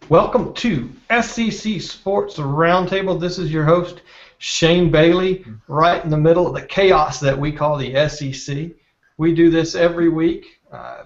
Welcome to SEC Sports Roundtable. This is your host, Shane Bailey, right in the middle of the chaos that we call the SEC. We do this every week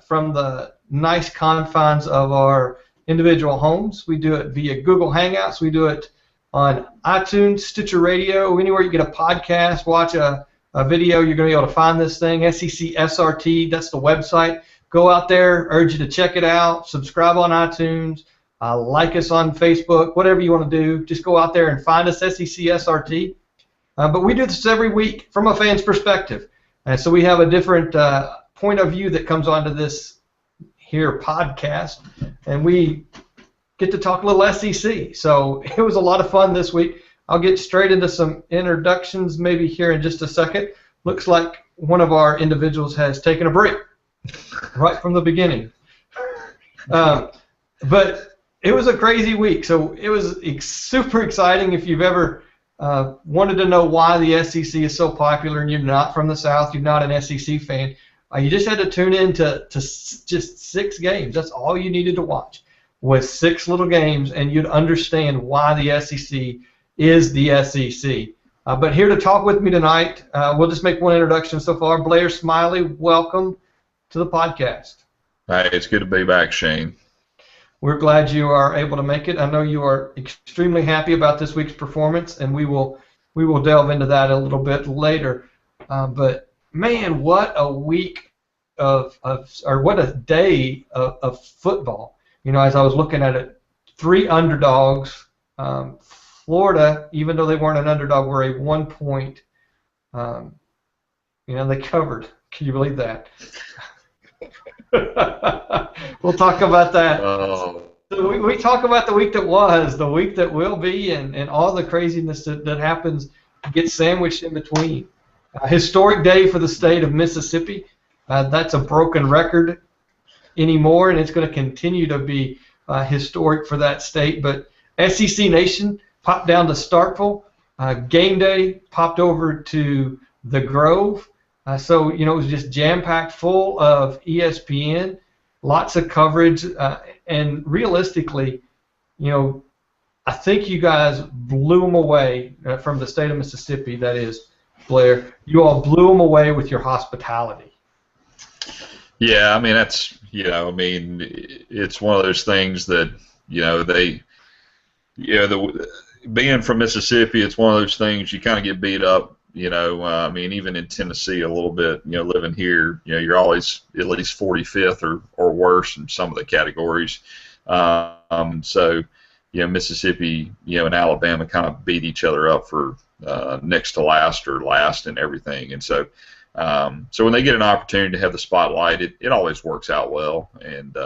from the nice confines of our individual homes. We do it via Google Hangouts. We do it on iTunes, Stitcher Radio, anywhere you get a podcast, watch a video, you're going to be able to find this thing, SECSRT, that's the website. Go out there, urge you to check it out, subscribe on iTunes, like us on Facebook, whatever you want to do. Just go out there and find us, SECSRT. But we do this every week from a fan's perspective. And so we have a different point of view that comes onto this here podcast. And we get to talk a little SEC. So it was a lot of fun this week. I'll get straight into some introductions maybe here in just a second. Looks like one of our individuals has taken a break right from the beginning. But it was a crazy week, so it was super exciting. If you've ever wanted to know why the SEC is so popular and you're not from the South, you're not an SEC fan, you just had to tune in to just 6 games. That's all you needed to watch was 6 little games, and you'd understand why the SEC is the SEC. But here to talk with me tonight, we'll just make one introduction so far. Blair, Smyly, welcome to the podcast. Hey, it's good to be back, Shane. We're glad you are able to make it. I know you are extremely happy about this week's performance, and we will delve into that a little bit later. But man, what a week or what a day of football. You know, as I was looking at it, 3 underdogs. Florida, even though they weren't an underdog, were a 1-point. They covered. Can you believe that? We'll talk about that. Oh. So we talk about the week that was, the week that will be, and all the craziness that happens gets sandwiched in between. Historic day for the state of Mississippi. That's a broken record anymore, and it's going to continue to be historic for that state. But SEC Nation popped down to Starkville. Game day popped over to the Grove. So, it was just jam-packed full of ESPN, lots of coverage, and realistically, I think you guys blew them away from the state of Mississippi, that is, Blair. You all blew them away with your hospitality. Yeah, I mean, that's, it's one of those things that, being from Mississippi, it's one of those things you kind of get beat up. Even in Tennessee a little bit, living here, you're always at least 45th or worse in some of the categories. Mississippi, and Alabama kind of beat each other up for next to last or last and everything. And so when they get an opportunity to have the spotlight, it always works out well. And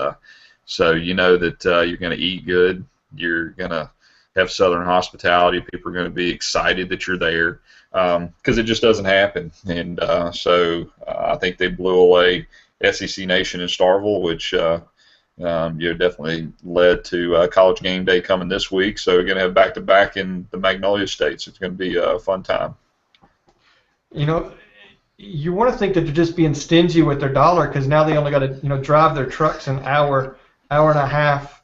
so you know that you're going to eat good. You're going to have Southern hospitality. People are going to be excited that you're there. Because it just doesn't happen, and so I think they blew away SEC Nation in Starkville, which definitely led to College Game Day coming this week. So we're going to have back-to-back in the Magnolia States. It's going to be a fun time. You want to think that they're just being stingy with their dollar because now they only got to drive their trucks an hour and a half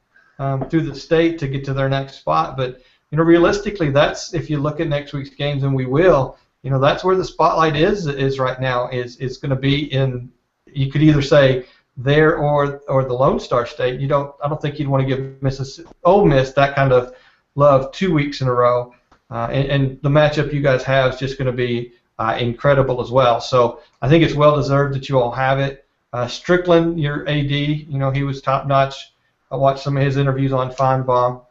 through the state to get to their next spot, but realistically, that's if you look at next week's games, and we will. That's where the spotlight is right now. Is going to be in. You could either say there or the Lone Star State. I don't think you'd want to give Ole Miss that kind of love 2 weeks in a row. And the matchup you guys have is just going to be incredible as well. So I think it's well deserved that you all have it. Strickland, your AD, he was top notch. I watched some of his interviews on Feinbaum.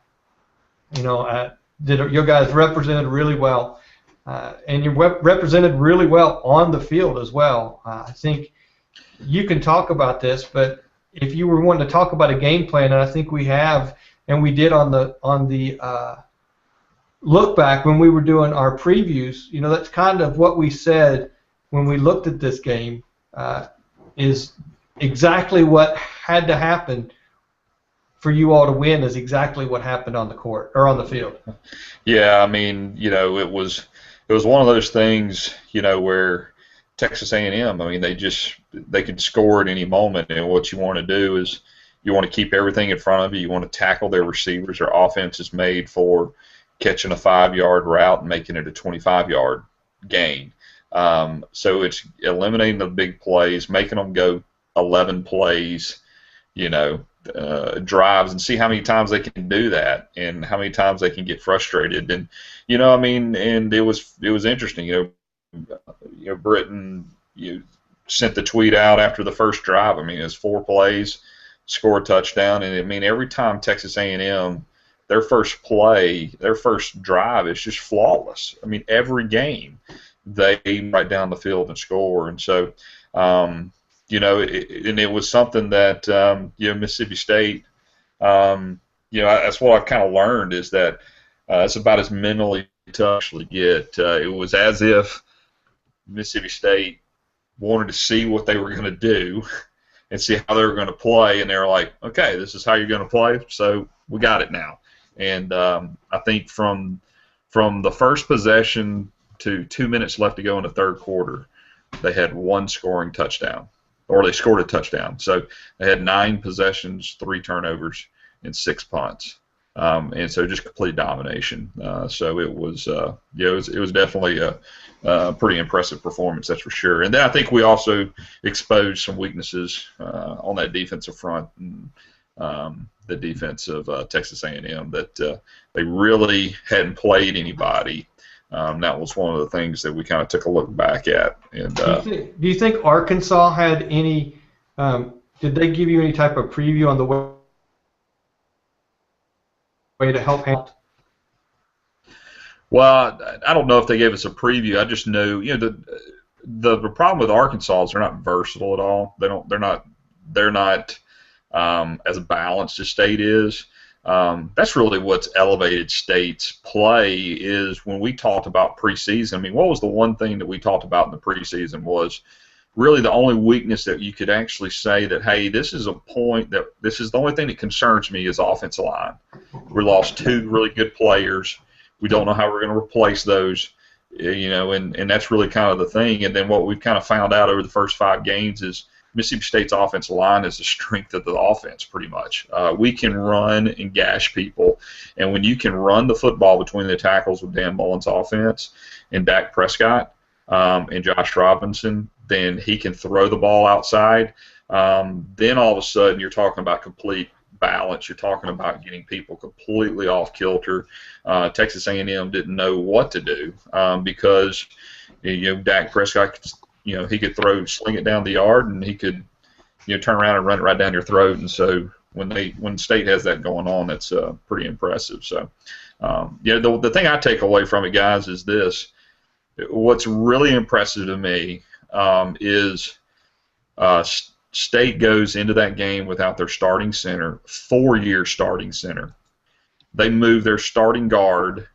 Your guys represented really well, and you represented really well on the field as well. I think you can talk about this, but if you were wanting to talk about a game plan, and I think we have, and we did on the look back when we were doing our previews, that's kind of what we said when we looked at this game is exactly what had to happen for you all to win is exactly what happened on the court or on the field. Yeah, it was one of those things, where Texas A&M, they could score at any moment, and what you want to do is, You want to keep everything in front of you. You want to tackle their receivers. Their offense is made for catching a 5-yard route and making it a 25-yard gain. So it's eliminating the big plays, making them go 11 plays, drives, and see how many times they can do that and how many times they can get frustrated. And and it was interesting. Britton sent the tweet out after the first drive. I mean, it was 4 plays, score a touchdown, and I mean every time Texas A&M, their first play, their first drive is just flawless. I mean, every game they right down the field and score, and so and it was something that Mississippi State, that's what I've kind of learned is that it's about as mentally tough as you get. It was as if Mississippi State wanted to see what they were going to do and see how they were going to play, and they were like, okay, this is how you're going to play, so we got it now. And I think from the first possession to 2 minutes left to go in the third quarter, they had 1 scoring touchdown, or they scored a touchdown. So they had 9 possessions, 3 turnovers, and 6 punts. And so just complete domination. So it was, it was definitely a pretty impressive performance, that's for sure. And then I think we also exposed some weaknesses on that defensive front, and the defense of Texas A&M that they really hadn't played anybody. That was one of the things that we kind of took a look back at. And do you think Arkansas had any? Did they give you any type of preview on the way to help out? Well, I don't know if they gave us a preview. I just know, the problem with Arkansas is they're not versatile at all. They're not as balanced as State is. That's really what's elevated State's play is when we talked about preseason. I mean, what was the one thing that we talked about in the preseason was really the only weakness that you could actually say that, hey, this is a point that this is the only thing that concerns me is offensive line. We lost 2 really good players. We don't know how we're going to replace those, and that's really kind of the thing. And then what we've kind of found out over the first 5 games is Mississippi State's offensive line is the strength of the offense, pretty much. We can run and gash people, and when you can run the football between the tackles with Dan Mullen's offense and Dak Prescott and Josh Robinson, then he can throw the ball outside. Then all of a sudden you're talking about complete balance. You're talking about getting people completely off kilter. Texas A&M didn't know what to do because Dak Prescott could, he could sling it down the yard, and he could, turn around and run it right down your throat. And so when State has that going on, that's pretty impressive. So, the thing I take away from it, guys, is this: what's really impressive to me is State goes into that game without their starting center, 4-year starting center. They move their starting guard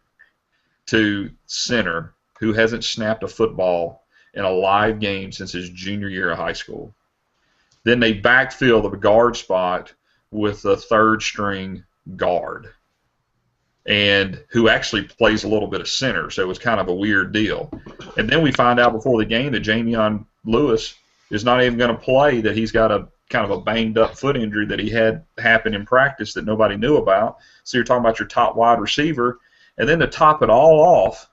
to center, who hasn't snapped a football in a live game since his junior year of high school. Then they backfill the guard spot with a 3rd-string guard, and who actually plays a little bit of center, so it was kind of a weird deal. And then we find out before the game that Jamion Lewis is not even going to play, that he's got a kind of a banged-up foot injury that he had happen in practice that nobody knew about. So you're talking about your top wide receiver, and then to top it all off,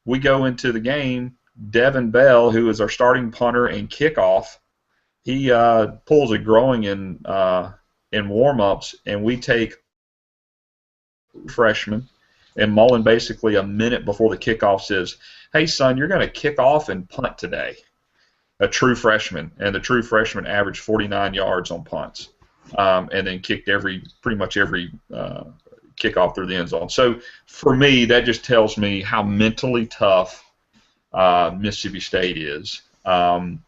we go into the game, Devin Bell, who is our starting punter and kickoff, he pulls a groin in warm-ups, and we take freshman, and Mullen basically a minute before the kickoff says, hey, son, you're going to kick off and punt today. A true freshman, and the true freshman averaged 49 yards on punts, and then kicked pretty much every kickoff through the end zone. So for me, that just tells me how mentally tough Mississippi State is. And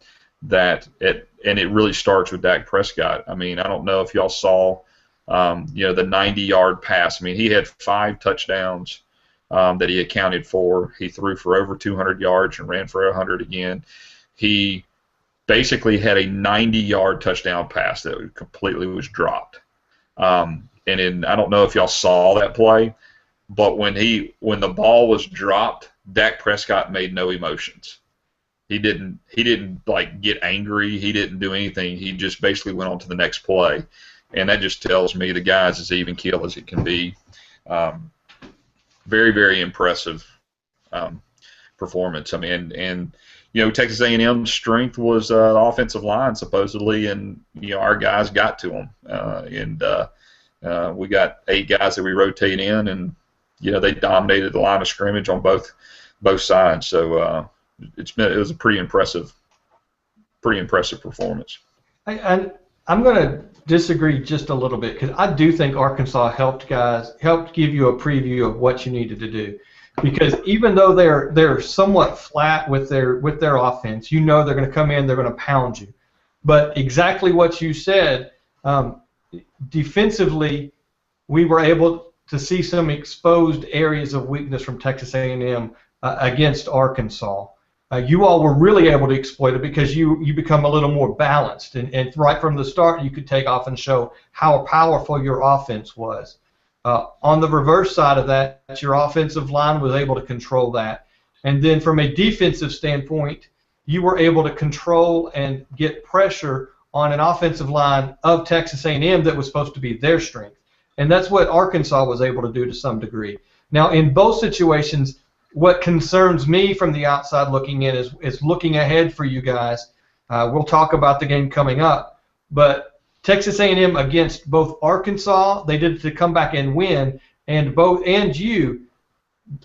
it really starts with Dak Prescott. I mean, I don't know if y'all saw, the 90-yard pass. I mean, he had 5 touchdowns that he accounted for. He threw for over 200 yards and ran for 100 again. He basically had a 90-yard touchdown pass that completely was dropped. I don't know if y'all saw that play, but when the ball was dropped, Dak Prescott made no emotions. He didn't like get angry. He didn't do anything. He just basically went on to the next play. and that just tells me the guys as even keel as it can be. Very, very impressive performance. I mean, and Texas A&M's strength was the offensive line supposedly, and our guys got to them, and we got 8 guys that we rotate in, and they dominated the line of scrimmage on both sides. So it was a pretty impressive performance. I'm going to disagree just a little bit, because I do think Arkansas helped give you a preview of what you needed to do. Because even though they're somewhat flat with their offense, they're going to come in, they're going to pound you. But exactly what you said, defensively, we were able to see some exposed areas of weakness from Texas A&M against Arkansas. You all were really able to exploit it because you become a little more balanced, and right from the start you could take off and show how powerful your offense was. On the reverse side of that, your offensive line was able to control that. And then from a defensive standpoint, you were able to control and get pressure on an offensive line of Texas A&M that was supposed to be their strength. And that's what Arkansas was able to do to some degree. Now, in both situations, what concerns me from the outside looking in is looking ahead for you guys. We'll talk about the game coming up. But Texas A&M against both Arkansas, they did it to come back and win, and you,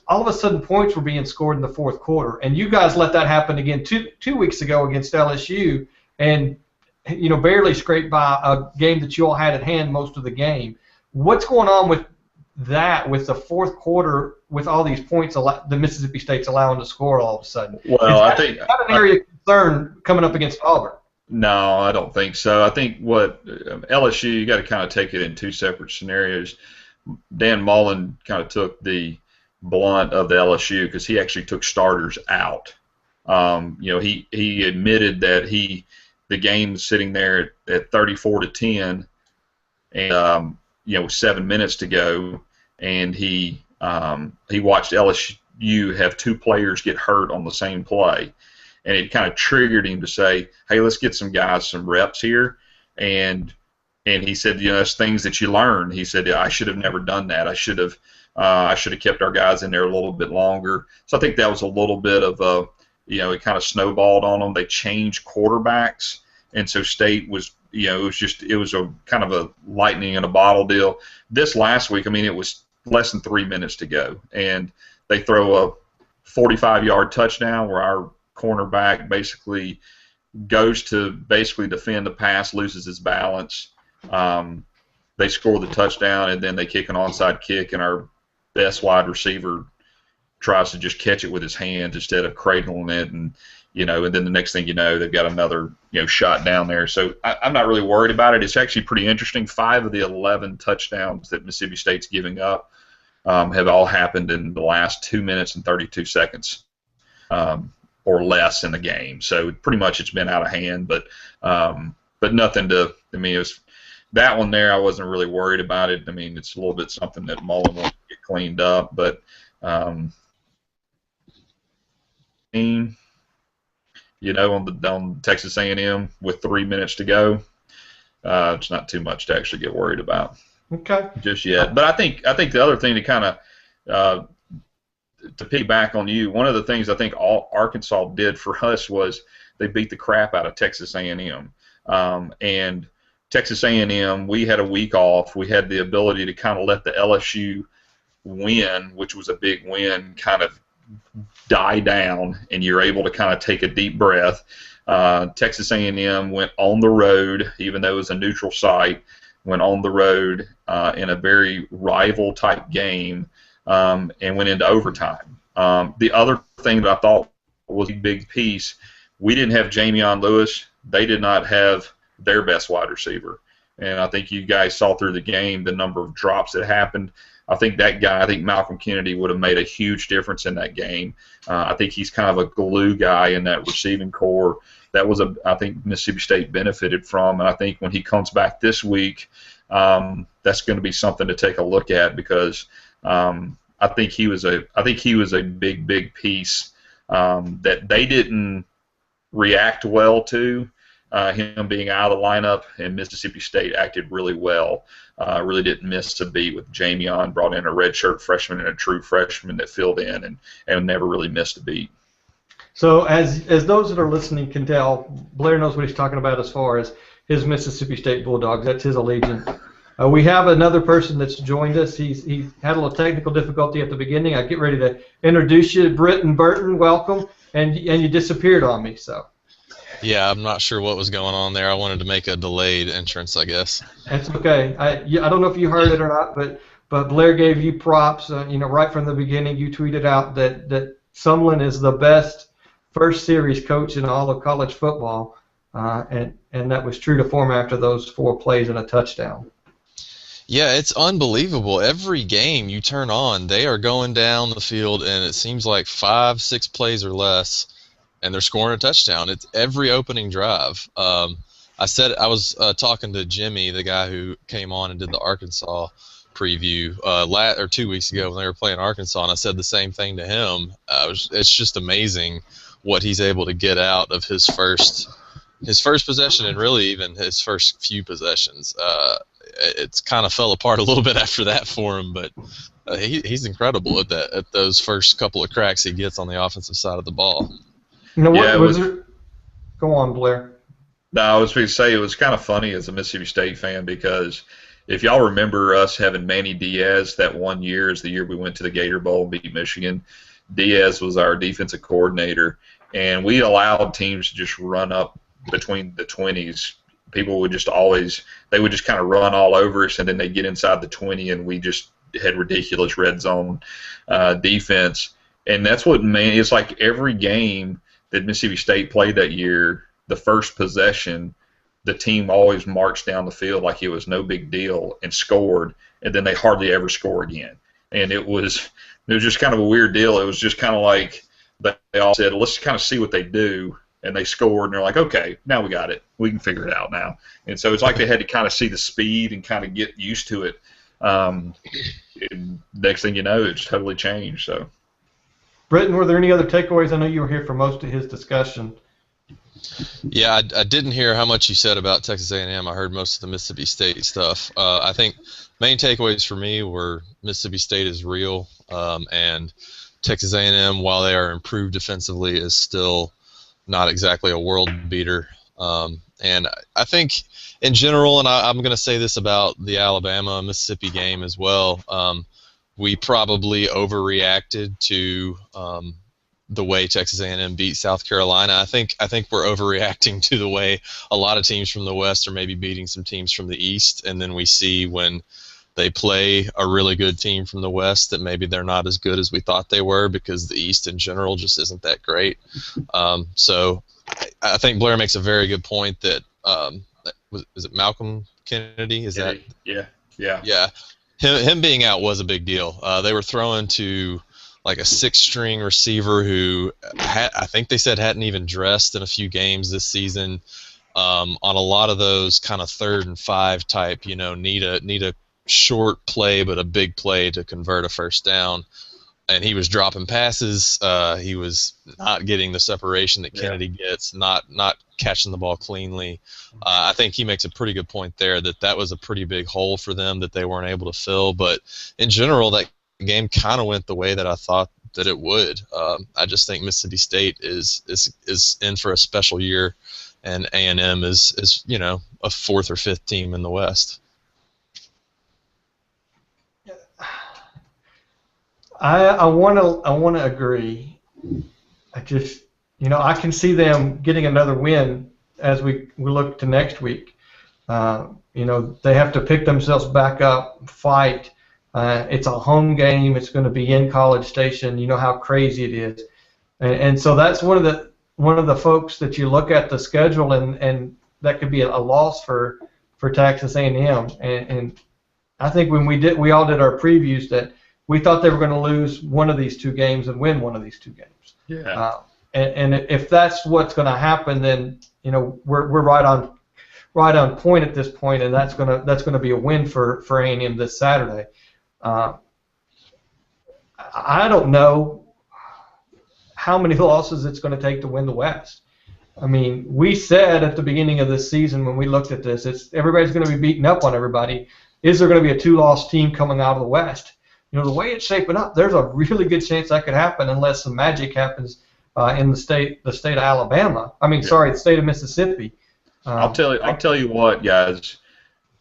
all of a sudden points were being scored in the fourth quarter, and you guys let that happen again two weeks ago against LSU, and barely scraped by a game that you all had at hand most of the game. What's going on with that, with the fourth quarter, with all these points the Mississippi State's allowing to score all of a sudden? Well, I think that's an area of concern coming up against Auburn. No, I don't think so. I think what LSU, you got to kind of take it in two separate scenarios. Dan Mullen kind of took the blunt of the LSU because he actually took starters out. He admitted that the game was sitting there at 34-10, and 7 minutes to go, and he watched LSU have 2 players get hurt on the same play. And it kind of triggered him to say, hey, let's get some guys some reps here. And he said, it's things that you learn. He said, I should have never done that. I should have kept our guys in there a little bit longer. So I think that was a little bit of it kind of snowballed on them. They changed quarterbacks, and so State was, it was a kind of a lightning in a bottle deal. This last week, it was less than 3 minutes to go, and they throw a 45-yard touchdown where our cornerback basically goes to defend the pass, loses his balance. They score the touchdown, and then they kick an onside kick, and our best wide receiver tries to just catch it with his hands instead of cradling it, and and then the next thing you know, they've got another shot down there. So I'm not really worried about it. It's actually pretty interesting. 5 of the 11 touchdowns that Mississippi State's giving up have all happened in the last 2 minutes and 32 seconds. Or less in the game, so pretty much it's been out of hand, but nothing to. It was that one there. I wasn't really worried about it. It's a little bit something that Mullen wants to get cleaned up, but on Texas A&M with 3 minutes to go, it's not too much to actually get worried about. Okay. Just yet, but I think the other thing to kind of to piggyback on you, one of the things I think Arkansas did for us was they beat the crap out of Texas A&M. And Texas A&M, we had a week off. We had the ability to kind of let the LSU win, which was a big win, kind of die down, and you're able to kind of take a deep breath. Texas A&M went on the road, even though it was a neutral site, went on the road in a very rival-type game, and went into overtime. The other thing that I thought was a big piece, we didn't have Jamion Lewis. They did not have their best wide receiver. And I think you guys saw through the game the number of drops that happened. I think Malcolm Kennedy would have made a huge difference in that game. I think he's kind of a glue guy in that receiving core. That was I think Mississippi State benefited from. And I think when he comes back this week, that's going to be something to take a look at, because I think he was a big piece that they didn't react well to, him being out of the lineup, and Mississippi State acted really well. Really didn't miss a beat with Jamion, brought in a redshirt freshman and a true freshman that filled in and never really missed a beat. So as those that are listening can tell, Blair knows what he's talking about as far as his Mississippi State Bulldogs. That's his allegiance. We have another person that's joined us. He had a little technical difficulty at the beginning. I get ready to introduce you to Britton. Burton, welcome. And you disappeared on me, so. Yeah, I'm not sure what was going on there. I wanted to make a delayed entrance, I guess. That's okay. I don't know if you heard it or not, but Blair gave you props. Right from the beginning, you tweeted out that Sumlin is the best first series coach in all of college football, and that was true to form after those 4 plays and a touchdown. Yeah, it's unbelievable. Every game you turn on, they are going down the field, and it seems like 5-6 plays or less, and they're scoring a touchdown. It's every opening drive. I was talking to Jimmy, the guy who came on and did the Arkansas preview 2 weeks ago when they were playing Arkansas, and I said the same thing to him. It's just amazing what he's able to get out of his first possession, and really even his first few possessions. It's kind of fell apart a little bit after that for him, but he's incredible at those first couple of cracks he gets on the offensive side of the ball. Go on, Blair. No, I was going to say it was kind of funny as a Mississippi State fan because if y'all remember us having Manny Diaz that one year is the year we went to the Gator Bowl and beat Michigan. Diaz was our defensive coordinator, and we allowed teams to just run up between the 20s. People would just kind of run all over us, and then they'd get inside the 20, and we just had ridiculous red zone defense. And that's what it's like every game that Mississippi State played that year, the first possession, the team always marched down the field like it was no big deal and scored, and then they hardly ever score again. And it was just kind of a weird deal. It was just kind of like they all said, let's kind of see what they do, and they scored, and they're like, okay, now we got it. We can figure it out now. And so it's like they had to kind of see the speed and kind of get used to it. Next thing you know, it's totally changed. So, Britton, were there any other takeaways? I know you were here for most of his discussion. Yeah, I didn't hear how much you said about Texas A&M. I heard most of the Mississippi State stuff. I think main takeaways for me were Mississippi State is real, and Texas A&M, while they are improved defensively, is still not exactly a world beater. And I think in general, and I'm going to say this about the Alabama-Mississippi game as well, we probably overreacted to the way Texas A&M beat South Carolina. I think we're overreacting to the way a lot of teams from the West are maybe beating some teams from the East, and then we see when they play a really good team from the West that maybe they're not as good as we thought they were because the East in general just isn't that great. So I think Blair makes a very good point that is it Malcolm Kennedy? Is that? Yeah. Him being out was a big deal. They were throwing to like a 6-string receiver who I think they said hadn't even dressed in a few games this season. On a lot of those kind of 3rd and 5 type, need a short play but a big play to convert a first down. And he was dropping passes. He was not getting the separation that Kennedy gets, not catching the ball cleanly. I think he makes a pretty good point there that was a pretty big hole for them that they weren't able to fill. But in general, that game kind of went the way that I thought that it would. I just think Mississippi State is in for a special year, and A&M is a 4th or 5th team in the West. I want to agree. I just I can see them getting another win as we look to next week. They have to pick themselves back up, fight. It's a home game. It's going to be in College Station. You know how crazy it is, and so that's one of the folks that you look at the schedule and that could be a loss for Texas A&M. And I think when we all did our previews that we thought they were going to lose one of these 2 games and win one of these 2 games. Yeah. And if that's what's going to happen, then we're right on point at this point, and that's going to be a win for A&M this Saturday. I don't know how many losses it's going to take to win the West. I mean, we said at the beginning of this season when we looked at this, everybody's going to be beating up on everybody. Is there going to be a two-loss team coming out of the West? The way it's shaping up, there's a really good chance that could happen unless some magic happens in the state of Alabama. The state of Mississippi. I'll tell you what, guys.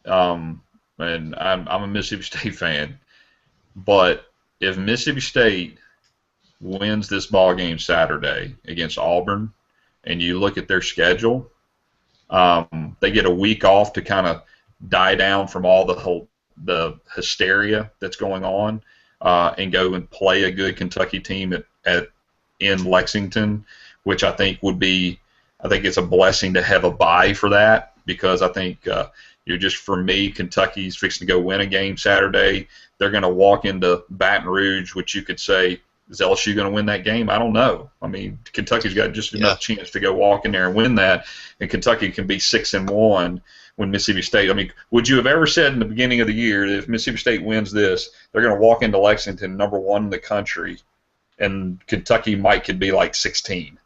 And I'm a Mississippi State fan, but if Mississippi State wins this ball game Saturday against Auburn, and you look at their schedule, they get a week off to kind of die down from all the hysteria that's going on, and go and play a good Kentucky team in Lexington, which I think it's a blessing to have a bye for that, because I think just for me, Kentucky's fixing to go win a game Saturday. They're going to walk into Baton Rouge, which you could say, is LSU going to win that game? I don't know. I mean, Kentucky's got just enough chance to go walk in there and win that, and Kentucky can be 6-1 when Mississippi State. I mean, would you have ever said in the beginning of the year that if Mississippi State wins this, they're going to walk into Lexington number 1 in the country, and Kentucky could be like 16?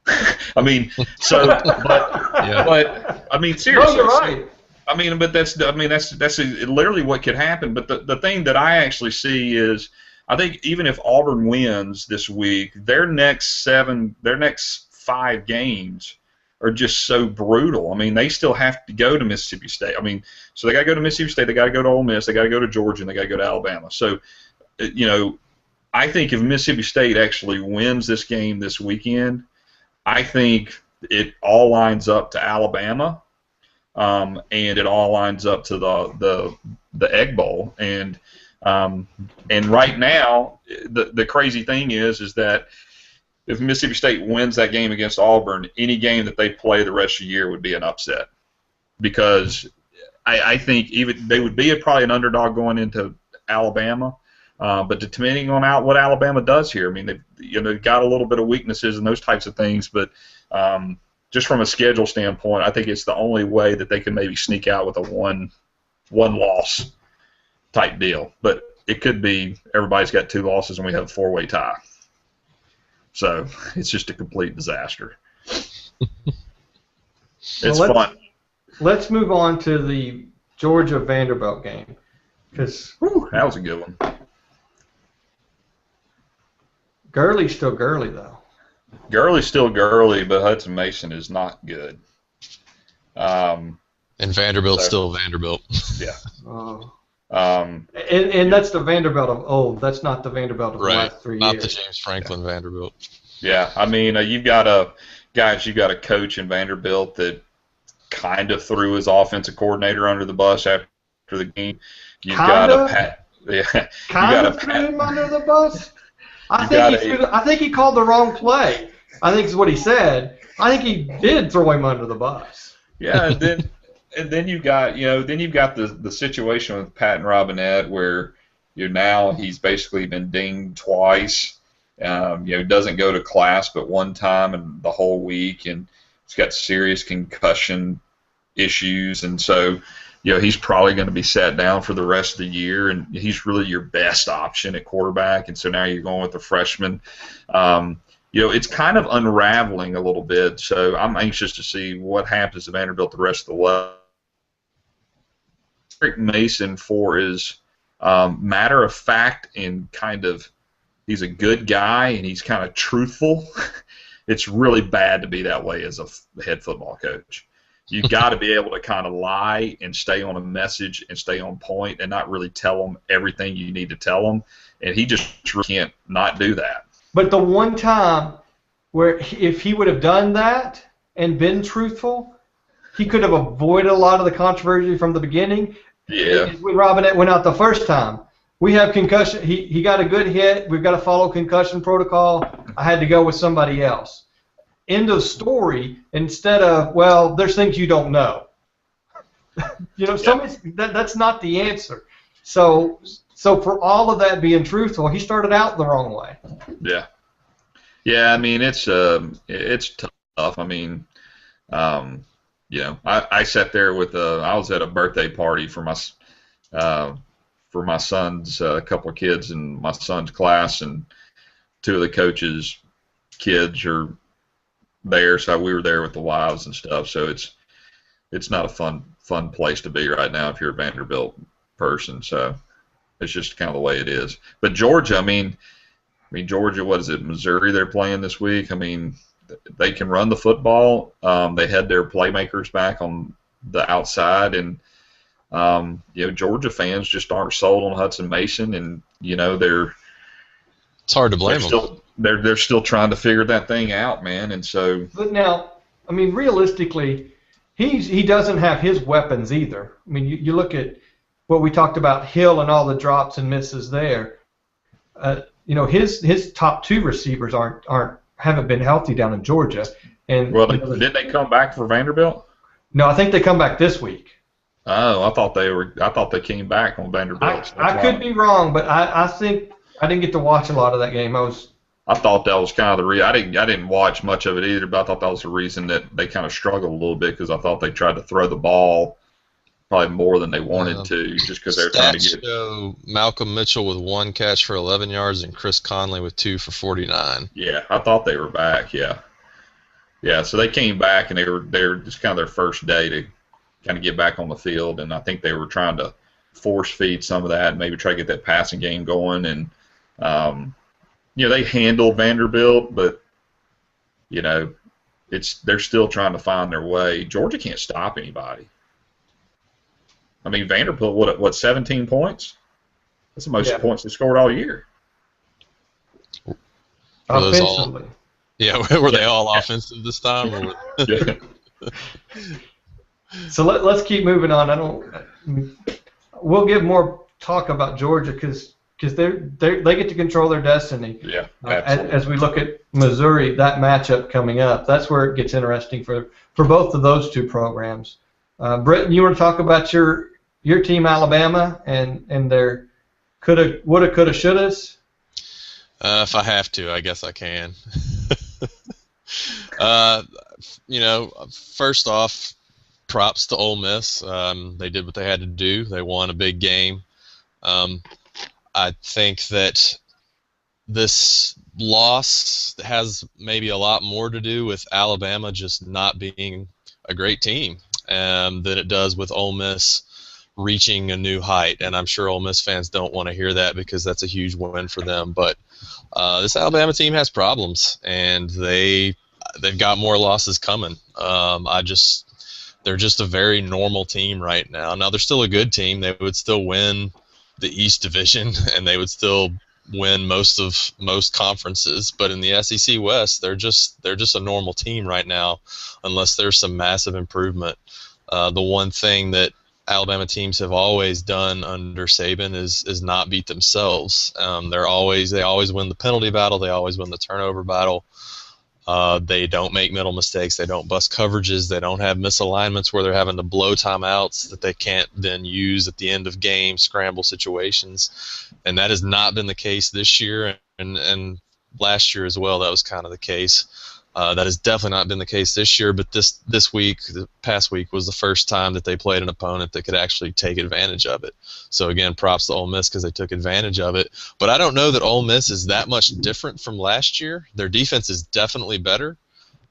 I mean, so, but I mean, seriously. No, you're right. I mean, but that's literally what could happen. But the thing that I actually see is, I think even if Auburn wins this week, their next 5 games are just so brutal. I mean, they still have to go to Mississippi State. I mean, so they got to go to Mississippi State, they got to go to Ole Miss, they got to go to Georgia, and they got to go to Alabama. So, I think if Mississippi State actually wins this game this weekend, I think it all lines up to Alabama, and it all lines up to the Egg Bowl. And right now, the crazy thing is that if Mississippi State wins that game against Auburn, any game that they play the rest of the year would be an upset, because I think even they would be probably an underdog going into Alabama. But depending on what Alabama does here, I mean, they've got a little bit of weaknesses and those types of things, but just from a schedule standpoint, I think it's the only way that they can maybe sneak out with a one-loss type deal. But it could be everybody's got 2 losses and we have a 4-way tie. So it's just a complete disaster. It's fun. Let's move on to the Georgia-Vanderbilt game, because that was a good one. Gurley's still Gurley, though. Gurley's still Gurley, but Hudson Mason is not good. And Vanderbilt's still Vanderbilt. Yeah. And that's the Vanderbilt of old. That's not the Vanderbilt of the last 3 years. Not the James Franklin Vanderbilt. Yeah, I mean, you've got a coach in Vanderbilt that kind of threw his offensive coordinator under the bus after the game. You've got a Pat. Yeah. Kind of threw him under the bus. I think he called the wrong play. I think is what he said. I think he did throw him under the bus. Yeah, and then you've got the situation with Pat and Robinette where now he's basically been dinged twice. Doesn't go to class but one time in the whole week, and he's got serious concussion issues, and so he's probably going to be sat down for the rest of the year, and he's really your best option at quarterback, and so now you're going with the freshman. It's kind of unraveling a little bit, so I'm anxious to see what happens to Vanderbilt the rest of the way. Eric Mason, for his matter of fact and kind of, he's a good guy and he's kind of truthful. It's really bad to be that way as a head football coach. You've got to be able to kind of lie and stay on a message and stay on point and not really tell them everything you need to tell them. And he just really can't not do that. But the one time where if he would have done that and been truthful, he could have avoided a lot of the controversy from the beginning. Yeah. When Robinette went out the first time, we have concussion. He got a good hit. We've got to follow concussion protocol. I had to go with somebody else. End of story. Instead of, well, there's things you don't know. That's not the answer. So for all of that being truthful, he started out the wrong way. Yeah. Yeah, I mean, it's tough. I mean, I sat there with I was at a birthday party for my son's a couple of kids in my son's class, and 2 of the coaches' kids are there, so we were there with the wives and stuff. So it's not a fun place to be right now if you're a Vanderbilt person. So it's just kind of the way it is. But Georgia, I mean Georgia, what is it? Missouri they're playing this week. I mean, they can run the football. They had their playmakers back on the outside, and Georgia fans just aren't sold on Hudson Mason, and it's hard to blame them. They're still trying to figure that thing out, man. And so, but now, I mean, realistically, he doesn't have his weapons either. I mean, you look at what we talked about, Hill and all the drops and misses there. His top two receivers haven't been healthy down in Georgia. And did they come back for Vanderbilt? No, I think they come back this week. Oh, I thought they came back on Vanderbilt. I could be wrong, but I think I didn't get to watch a lot of that game. I thought that was kind of the reason. I didn't watch much of it either, but I thought that was the reason that they kind of struggled a little bit, because I thought they tried to throw the ball probably more than they wanted to, just because they were trying to get. Malcolm Mitchell with 1 catch for 11 yards and Chris Conley with 2 for 49. Yeah, I thought they were back. Yeah. So they came back, and they were just kind of their first day to kind of get back on the field, and I think they were trying to force feed some of that, and maybe try to get that passing game going, and they handled Vanderbilt, but they're still trying to find their way. Georgia can't stop anybody. I mean, Vanderbilt, what 17 points? That's the most points they scored all year. Offensively. Were they all offensive this time? Yeah. So let's keep moving on. We'll give more talk about Georgia because they get to control their destiny. Yeah, absolutely. As we look at Missouri, that matchup coming up, that's where it gets interesting for both of those two programs. Britton, you want to talk about your team, Alabama, and their coulda, woulda, coulda, shouldas? If I have to, I guess I can. First off, props to Ole Miss. They did what they had to do. They won a big game. I think that this loss has maybe a lot more to do with Alabama just not being a great team than it does with Ole Miss reaching a new height. And I'm sure Ole Miss fans don't want to hear that because that's a huge win for them. But this Alabama team has problems, and they've got more losses coming. They're just a very normal team right now. Now, they're still a good team. They would still win the East Division, and they would still win most conferences. But in the SEC West, they're just a normal team right now, unless there's some massive improvement. The one thing that Alabama teams have always done under Saban is not beat themselves. They always win the penalty battle. They always win the turnover battle. They don't make middle mistakes. They don't bust coverages. They don't have misalignments where they're having to blow timeouts that they can't then use at the end of game scramble situations. And that has not been the case this year, and last year as well. That was kind of the case. That has definitely not been the case this year, but this past week was the first time that they played an opponent that could actually take advantage of it. So again, props to Ole Miss because they took advantage of it. But I don't know that Ole Miss is that much different from last year. Their defense is definitely better,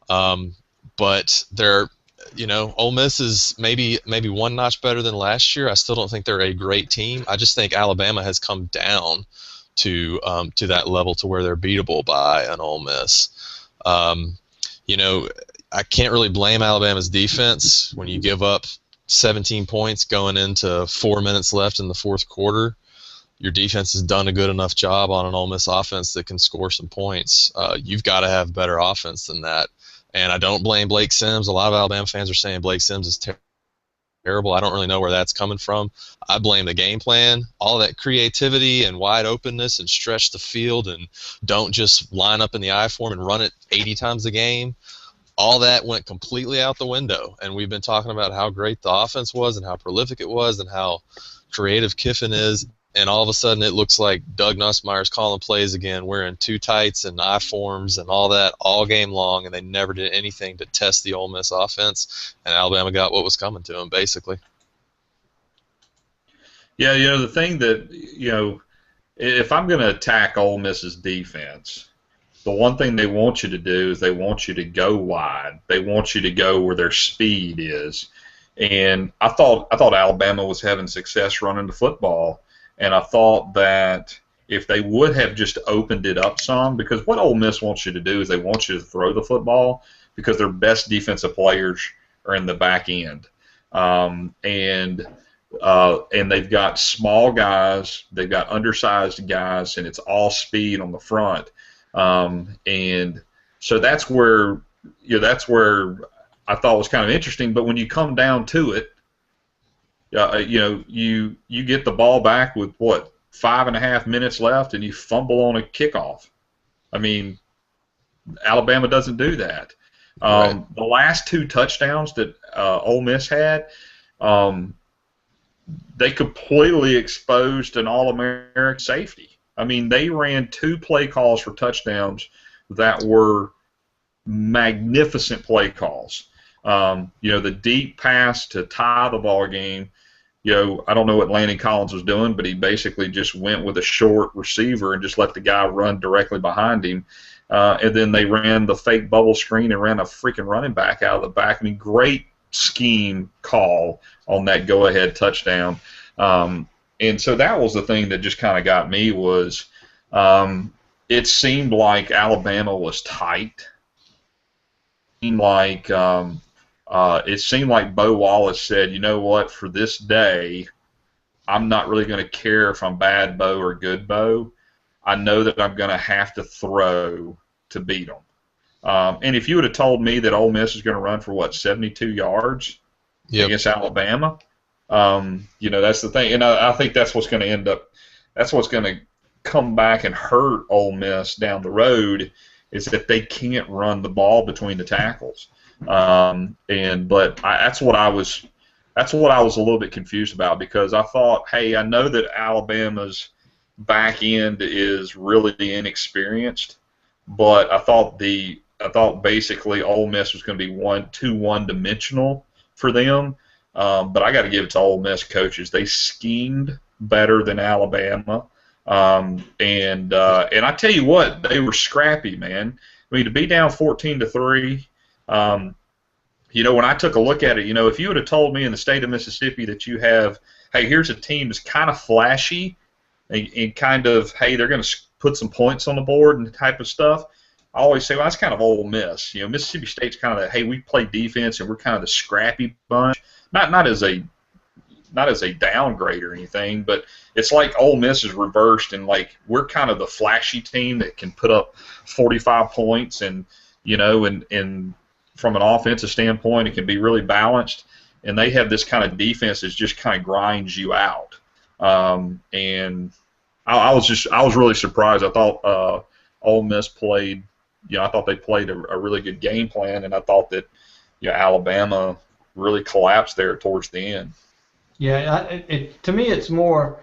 but Ole Miss is maybe one notch better than last year. I still don't think they're a great team. I just think Alabama has come down to that level to where they're beatable by an Ole Miss. I can't really blame Alabama's defense when you give up 17 points going into 4 minutes left in the fourth quarter. Your defense has done a good enough job on an Ole Miss offense that can score some points. You've got to have better offense than that. And I don't blame Blake Sims. A lot of Alabama fans are saying Blake Sims is terrible. I don't really know where that's coming from. I blame the game plan, all that creativity and wide openness and stretch the field and don't just line up in the I form and run it 80 times a game. All that went completely out the window, and we've been talking about how great the offense was and how prolific it was and how creative Kiffin is, and all of a sudden it looks like Doug Nussmeier's calling plays again, wearing two tights and I forms and all that all game long, and they never did anything to test the Ole Miss offense, and Alabama got what was coming to them, basically. Yeah, the thing that, if I'm going to attack Ole Miss's defense, the one thing they want you to do is they want you to go wide. They want you to go where their speed is. And I thought Alabama was having success running the football, and I thought that if they would have just opened it up some, because what Ole Miss wants you to do is they want you to throw the football because their best defensive players are in the back end. And they've got small guys, they've got undersized guys, and it's all speed on the front. And so that's where I thought was kind of interesting. But when you come down to it, you get the ball back with 5.5 minutes left, and you fumble on a kickoff. I mean, Alabama doesn't do that. Right. The last 2 touchdowns that Ole Miss had, they completely exposed an All-American safety. I mean, they ran 2 play calls for touchdowns that were magnificent play calls. The deep pass to tie the ball game. I don't know what Landon Collins was doing, but he basically just went with a short receiver and just let the guy run directly behind him. And then they ran the fake bubble screen and ran a freaking running back out of the back. I mean, great scheme call on that go-ahead touchdown. And so that was the thing that just kind of got me was it seemed like Alabama was tight. It seemed like Bo Wallace said, you know what, for this day, I'm not really going to care if I'm bad Bo or good Bo. I know that I'm going to have to throw to beat them. And if you would have told me that Ole Miss is going to run for, 72 yards against Alabama, that's the thing. And I think that's what's going to end up – that's what's going to come back and hurt Ole Miss down the road is that they can't run the ball between the tackles. That's what I was a little bit confused about, because I thought, hey, I know that Alabama's back end is really inexperienced, but I thought basically Ole Miss was going to be too one-dimensional for them. But I got to give it to Ole Miss coaches. They schemed better than Alabama. And I tell you what, they were scrappy, man. I mean, to be down 14-3, when I took a look at it, if you would have told me in the state of Mississippi that you have, hey, here's a team that's kind of flashy and kind of, hey, they're going to put some points on the board and type of stuff, I always say, well, that's kind of Ole Miss. Mississippi State's kind of that, hey, we play defense and we're kind of the scrappy bunch. Not as a downgrade or anything, but it's like Ole Miss is reversed, and like we're kind of the flashy team that can put up 45 points, and and from an offensive standpoint, it can be really balanced, and they have this kind of defense that just kind of grinds you out. And I was really surprised. I thought Ole Miss played, I thought they played a really good game plan, and I thought that Alabama really collapsed there towards the end. Yeah, to me it's more,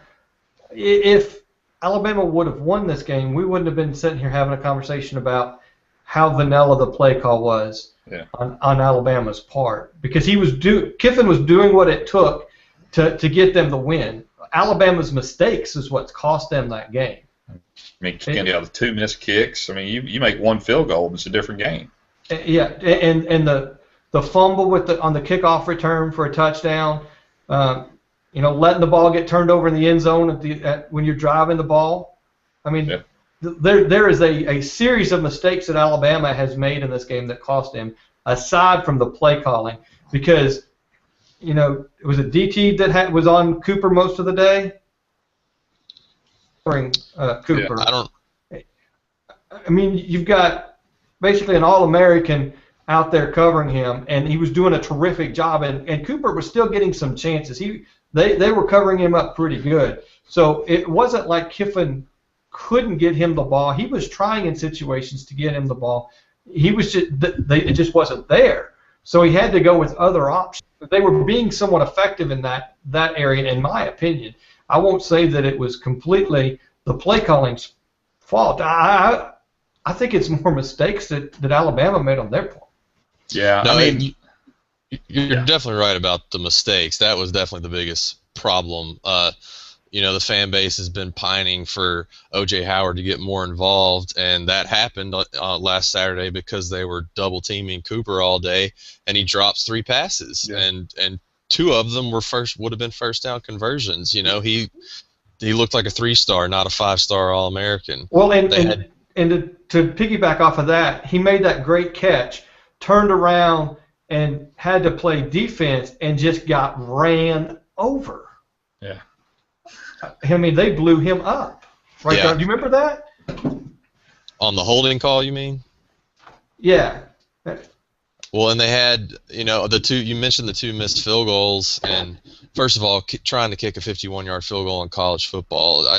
if Alabama would have won this game, we wouldn't have been sitting here having a conversation about how vanilla the play call was on Alabama's part, because Kiffin was doing what it took to get them the win. Alabama's mistakes is what's cost them that game. I mean, the 2 missed kicks. I mean, you make 1 field goal, and it's a different game. Yeah, and the fumble on the kickoff return for a touchdown. Letting the ball get turned over in the end zone when you're driving the ball. I mean, there is a series of mistakes that Alabama has made in this game that cost them, aside from the play calling, because it was a DT that was on Cooper most of the day. Cooper. Yeah, I mean, you've got basically an All-American out there covering him, and he was doing a terrific job, and Cooper was still getting some chances. They were covering him up pretty good. So it wasn't like Kiffin couldn't get him the ball. He was trying in situations to get him the ball. It just wasn't there. So he had to go with other options. But they were being somewhat effective in that area, in my opinion. I won't say that it was completely the play calling's fault. I think it's more mistakes that Alabama made on their part. Yeah, no, I mean, you're definitely right about the mistakes. That was definitely the biggest problem. the fan base has been pining for O.J. Howard to get more involved, and that happened last Saturday because they were double teaming Cooper all day, and he drops 3 passes, and 2 of them would have been first down conversions. He looked like a 3-star, not a 5-star All-American. Well, and to piggyback off of that, he made that great catch, turned around, and had to play defense, and just got ran over. Yeah. I mean, they blew him up. Right there. Do you remember that? On the holding call, you mean? Yeah. Well, and they had, the 2, you mentioned the 2 missed field goals, and first of all, trying to kick a 51-yard field goal in college football, I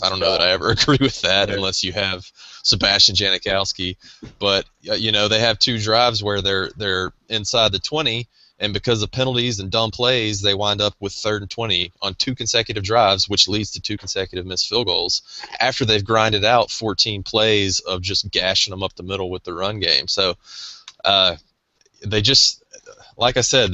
don't know that I ever agree with that unless you have Sebastian Janikowski. But they have 2 drives where they're inside the 20, and because of penalties and dumb plays, they wind up with 3rd and 20 on 2 consecutive drives, which leads to 2 consecutive missed field goals after they've grinded out 14 plays of just gashing them up the middle with the run game. So they just, like I said,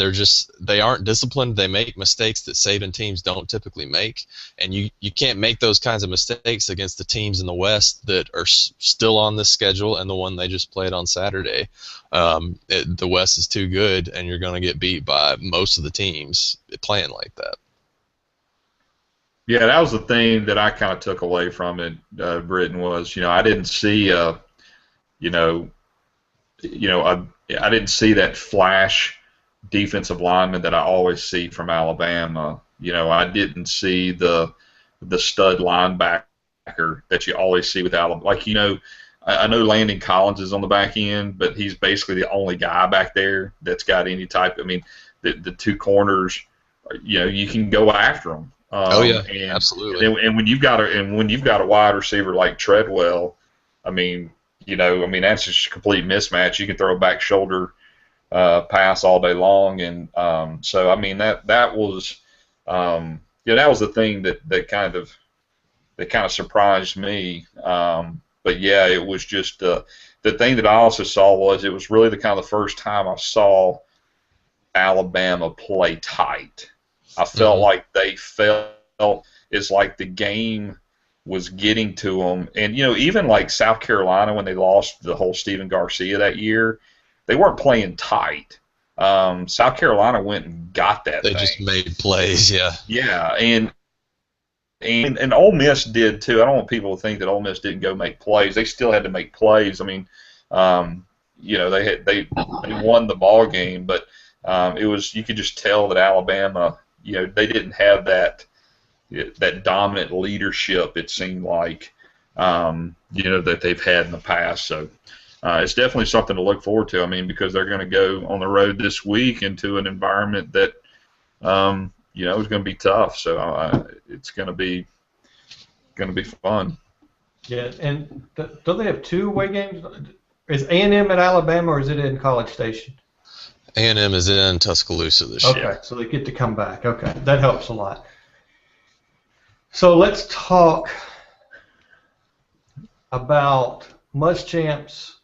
they aren't disciplined. They make mistakes that Saban teams don't typically make, and you can't make those kinds of mistakes against the teams in the West that are still on this schedule and the one they just played on Saturday. The West is too good, and you're going to get beat by most of the teams playing like that. Yeah, that was the thing that I kind of took away from it, Britton, was, I didn't see, I didn't see that flash defensive lineman that I always see from Alabama. I didn't see the stud linebacker that you always see with Alabama. Like, I know Landon Collins is on the back end, but he's basically the only guy back there that's got any type. I mean, the 2 corners, you can go after them. Absolutely. And when you've got a wide receiver like Treadwell, I mean, that's just a complete mismatch. You can throw a back shoulder pass all day long, and so I mean that was that was the thing that kind of surprised me. But yeah, it was just the thing that I also saw was it was really the kind of the first time I saw Alabama play tight. I felt like they felt it's like the game was getting to them, and even like South Carolina when they lost the whole Stephen Garcia that year, they weren't playing tight. South Carolina went and got that. They just made plays, yeah. Yeah, and Ole Miss did too. I don't want people to think that Ole Miss didn't go make plays. They still had to make plays. I mean, they won the ball game, but it was, you could just tell that Alabama, they didn't have that dominant leadership. It seemed like, that they've had in the past. So it's definitely something to look forward to. I mean, because they're going to go on the road this week into an environment that is going to be tough. So it's going to be fun. Yeah, and don't they have 2 away games? Is A&M at Alabama, or is it in College Station? A&M is in Tuscaloosa this year. Okay, so they get to come back. Okay, that helps a lot. So let's talk about Muschamp's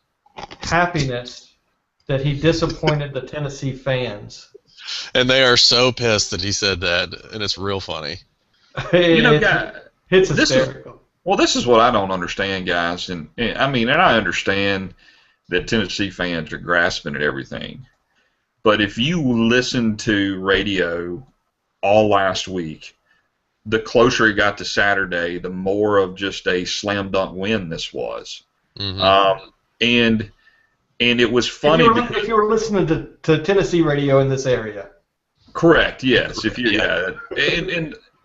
happiness that he disappointed the Tennessee fans. And they are So pissed that he said that, and it's real funny. It's hysterical. This is what I don't understand, guys. And I understand that Tennessee fans are grasping at everything. But if you listen to radio all last week, the closer it got to Saturday, the more of just a slam dunk win this was. Mm-hmm. And it was funny if you were listening to Tennessee radio in this area. Correct. Yes. If you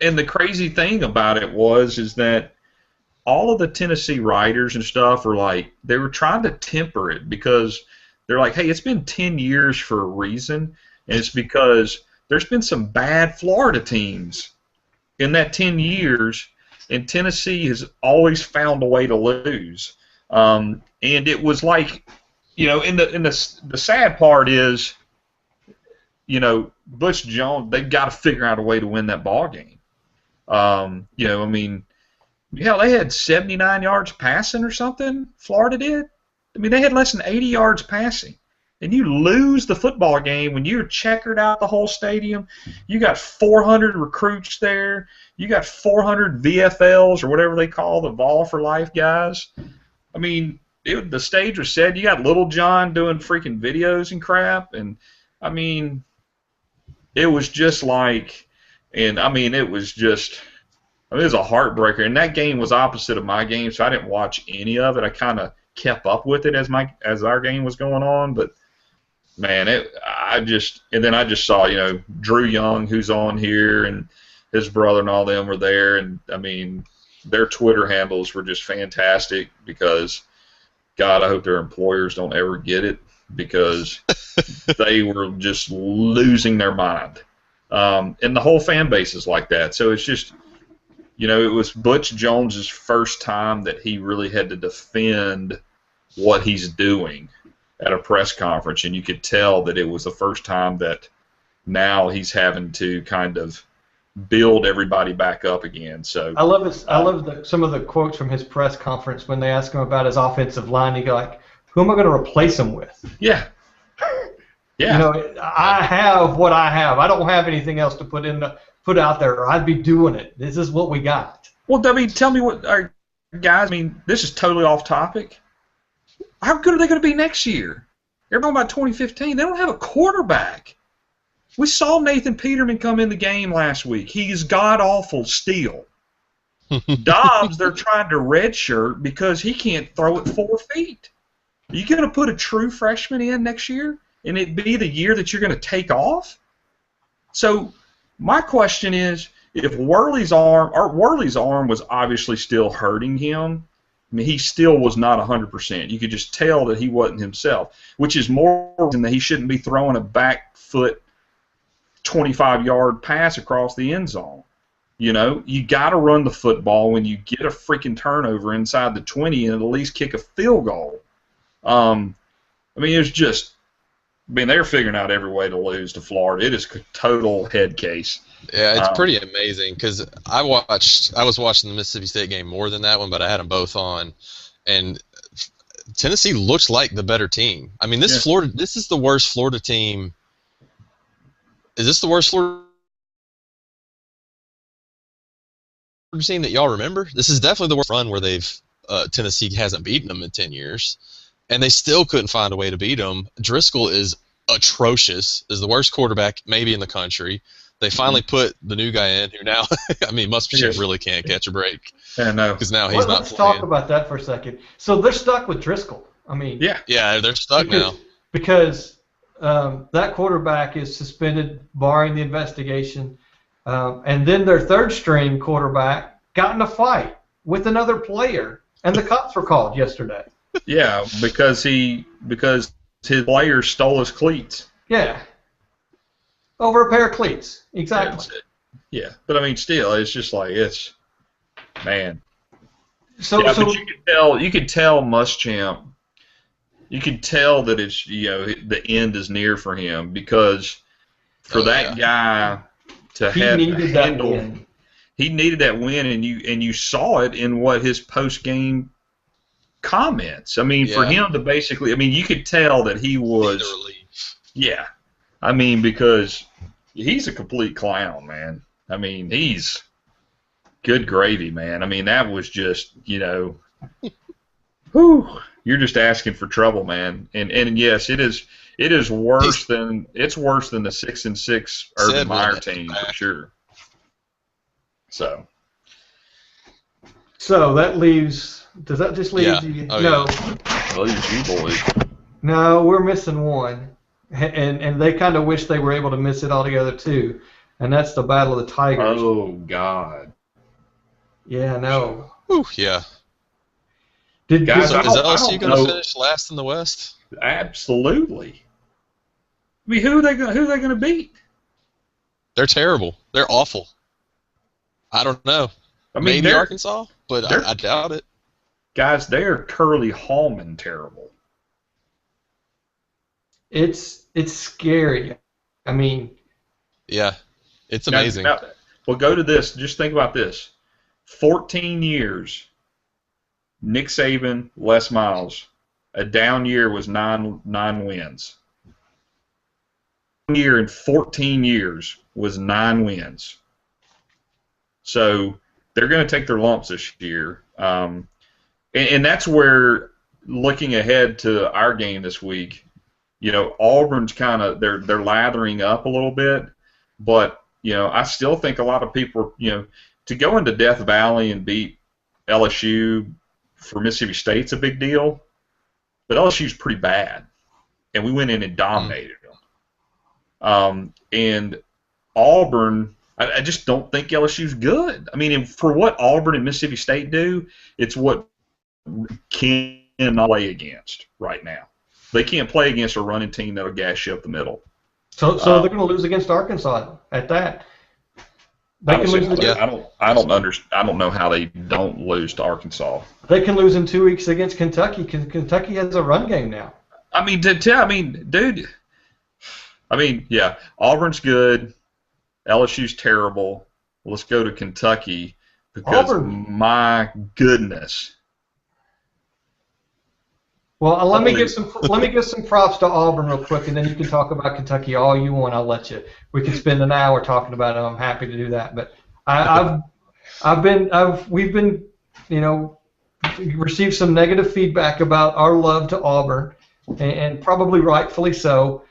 and the crazy thing about it is that all of the Tennessee writers and stuff are like, they were trying to temper it because they're like, hey, it's been 10 years for a reason, and it's because there's been some bad Florida teams in that 10 years, and Tennessee has always found a way to lose. And it was like, and the sad part is, Butch Jones, they've got to figure out a way to win that ball game. They had 79 yards passing or something. Florida did. I mean, they had less than 80 yards passing. and you lose the football game when you're checkered out the whole stadium. You got 400 recruits there. You got 400 VFLs or whatever they call the Vol for Life guys. I mean, the stage was set. You got Little John doing freaking videos and crap, and I mean, it was just like, and I mean, it was just. I mean, it was a heartbreaker, and that game was opposite of my game, so I didn't watch any of it. I kind of kept up with it as our game was going on, but man, and then I just saw, Drew Young, who's on here, and his brother and all them were there, and I mean, their Twitter handles were just fantastic because, God, I hope their employers don't ever get it because they were just losing their mind, and the whole fan base is like that. So it's just. It was Butch Jones's first time that he really had to defend what he's doing at a press conference, and you could tell that it was the first time that now he's having to kind of build everybody back up again. So I love his. I love some of the quotes from his press conference when they ask him about his offensive line. He go like, "Who am I going to replace him with?" Yeah. Yeah. I have what I have. I don't have anything else to put out there, or I'd be doing it. This is what we got. Well, I mean, tell me what, guys. I mean, this is totally off topic. How good are they going to be next year? Everyone about 2015. They don't have a quarterback. We saw Nathan Peterman come in the game last week. He is god awful still. Dobbs, they're trying to redshirt because he can't throw it 4 feet. Are you going to put a true freshman in next year, and it be the year that you're going to take off? So. My question is, if Worley's arm was obviously still hurting him, I mean, he still was not 100%. You could just tell that he wasn't himself, which is more than that he shouldn't be throwing a back foot 25-yard pass across the end zone. You got to run the football when you get a freaking turnover inside the 20 and at least kick a field goal. I mean, it's just. I mean, they're figuring out every way to lose to Florida. It is a total head case. Yeah, it's pretty amazing because I was watching the Mississippi State game more than that one, but I had them both on, and Tennessee looks like the better team. I mean, this is the worst Florida team. Is this the worst Florida team that y'all remember? This is definitely the worst run where Tennessee hasn't beaten them in 10 years. And they still couldn't find a way to beat them. Driscoll is atrocious, is the worst quarterback maybe in the country. They finally put the new guy in who now, I mean, Muschamp really can't catch a break. Yeah, no. Because now he's not Let's playing. talk about that for a second. So they're stuck with Driscoll. I mean, yeah, they're stuck now. Because that quarterback is suspended, barring the investigation. And then their third-string quarterback got in a fight with another player, and the cops were called yesterday. Yeah, because his player stole his cleats. Yeah. Over a pair of cleats. Exactly. Yeah, but I mean, still, it's just like man. So but you can tell Muschamp. You can tell that it's the end is near for him because for that guy to have handle. Win. He needed that win, and you saw it in what his post game comments. I mean, for him to basically, I mean, you could tell that he was. Yeah, I mean, because he's a complete clown, man. I mean, he's good gravy, man. I mean, that was just, whew, you're just asking for trouble, man. And yes, it is worse than the 6-6 Urban Meyer team for sure. So that leaves. Does that just leave you? Oh, no. That leaves you boys. No, we're missing one, and they kind of wish they were able to miss it altogether too, and that's the Battle of the Tigers. Oh God. Yeah, no. Ooh, yeah. Is LSU going to finish last in the West? Absolutely. I mean, who are they going to beat? They're terrible. They're awful. I don't know. I mean, maybe Arkansas, but I doubt it. Guys, they are Curly Hallman terrible. It's scary. I mean. Yeah, it's amazing. Well, go to this. Just think about this. 14 years. Nick Saban, Les Miles. A down year was nine wins. year in 14 years was 9 wins. So they're going to take their lumps this year. And that's where, looking ahead to our game this week, Auburn's kind of they're lathering up a little bit, but I still think a lot of people, to go into Death Valley and beat LSU for Mississippi State's a big deal, but LSU's pretty bad, and we went in and dominated them. And Auburn, I just don't think LSU's good. I mean, for what Auburn and Mississippi State do, it's what cannot play against right now. They can't play against a running team that'll gas you up the middle. So they're going to lose against Arkansas at that. They can lose. I don't know how they don't lose to Arkansas. They can lose in 2 weeks against Kentucky because Kentucky has a run game now. I mean, dude. I mean, yeah, Auburn's good. LSU's terrible. Let's go to Kentucky because my goodness. Well, let me give some props to Auburn real quick, and then you can talk about Kentucky all you want. I'll let you. We can spend an hour talking about it. I'm happy to do that. But we've been received some negative feedback about our love to Auburn, and probably rightfully so.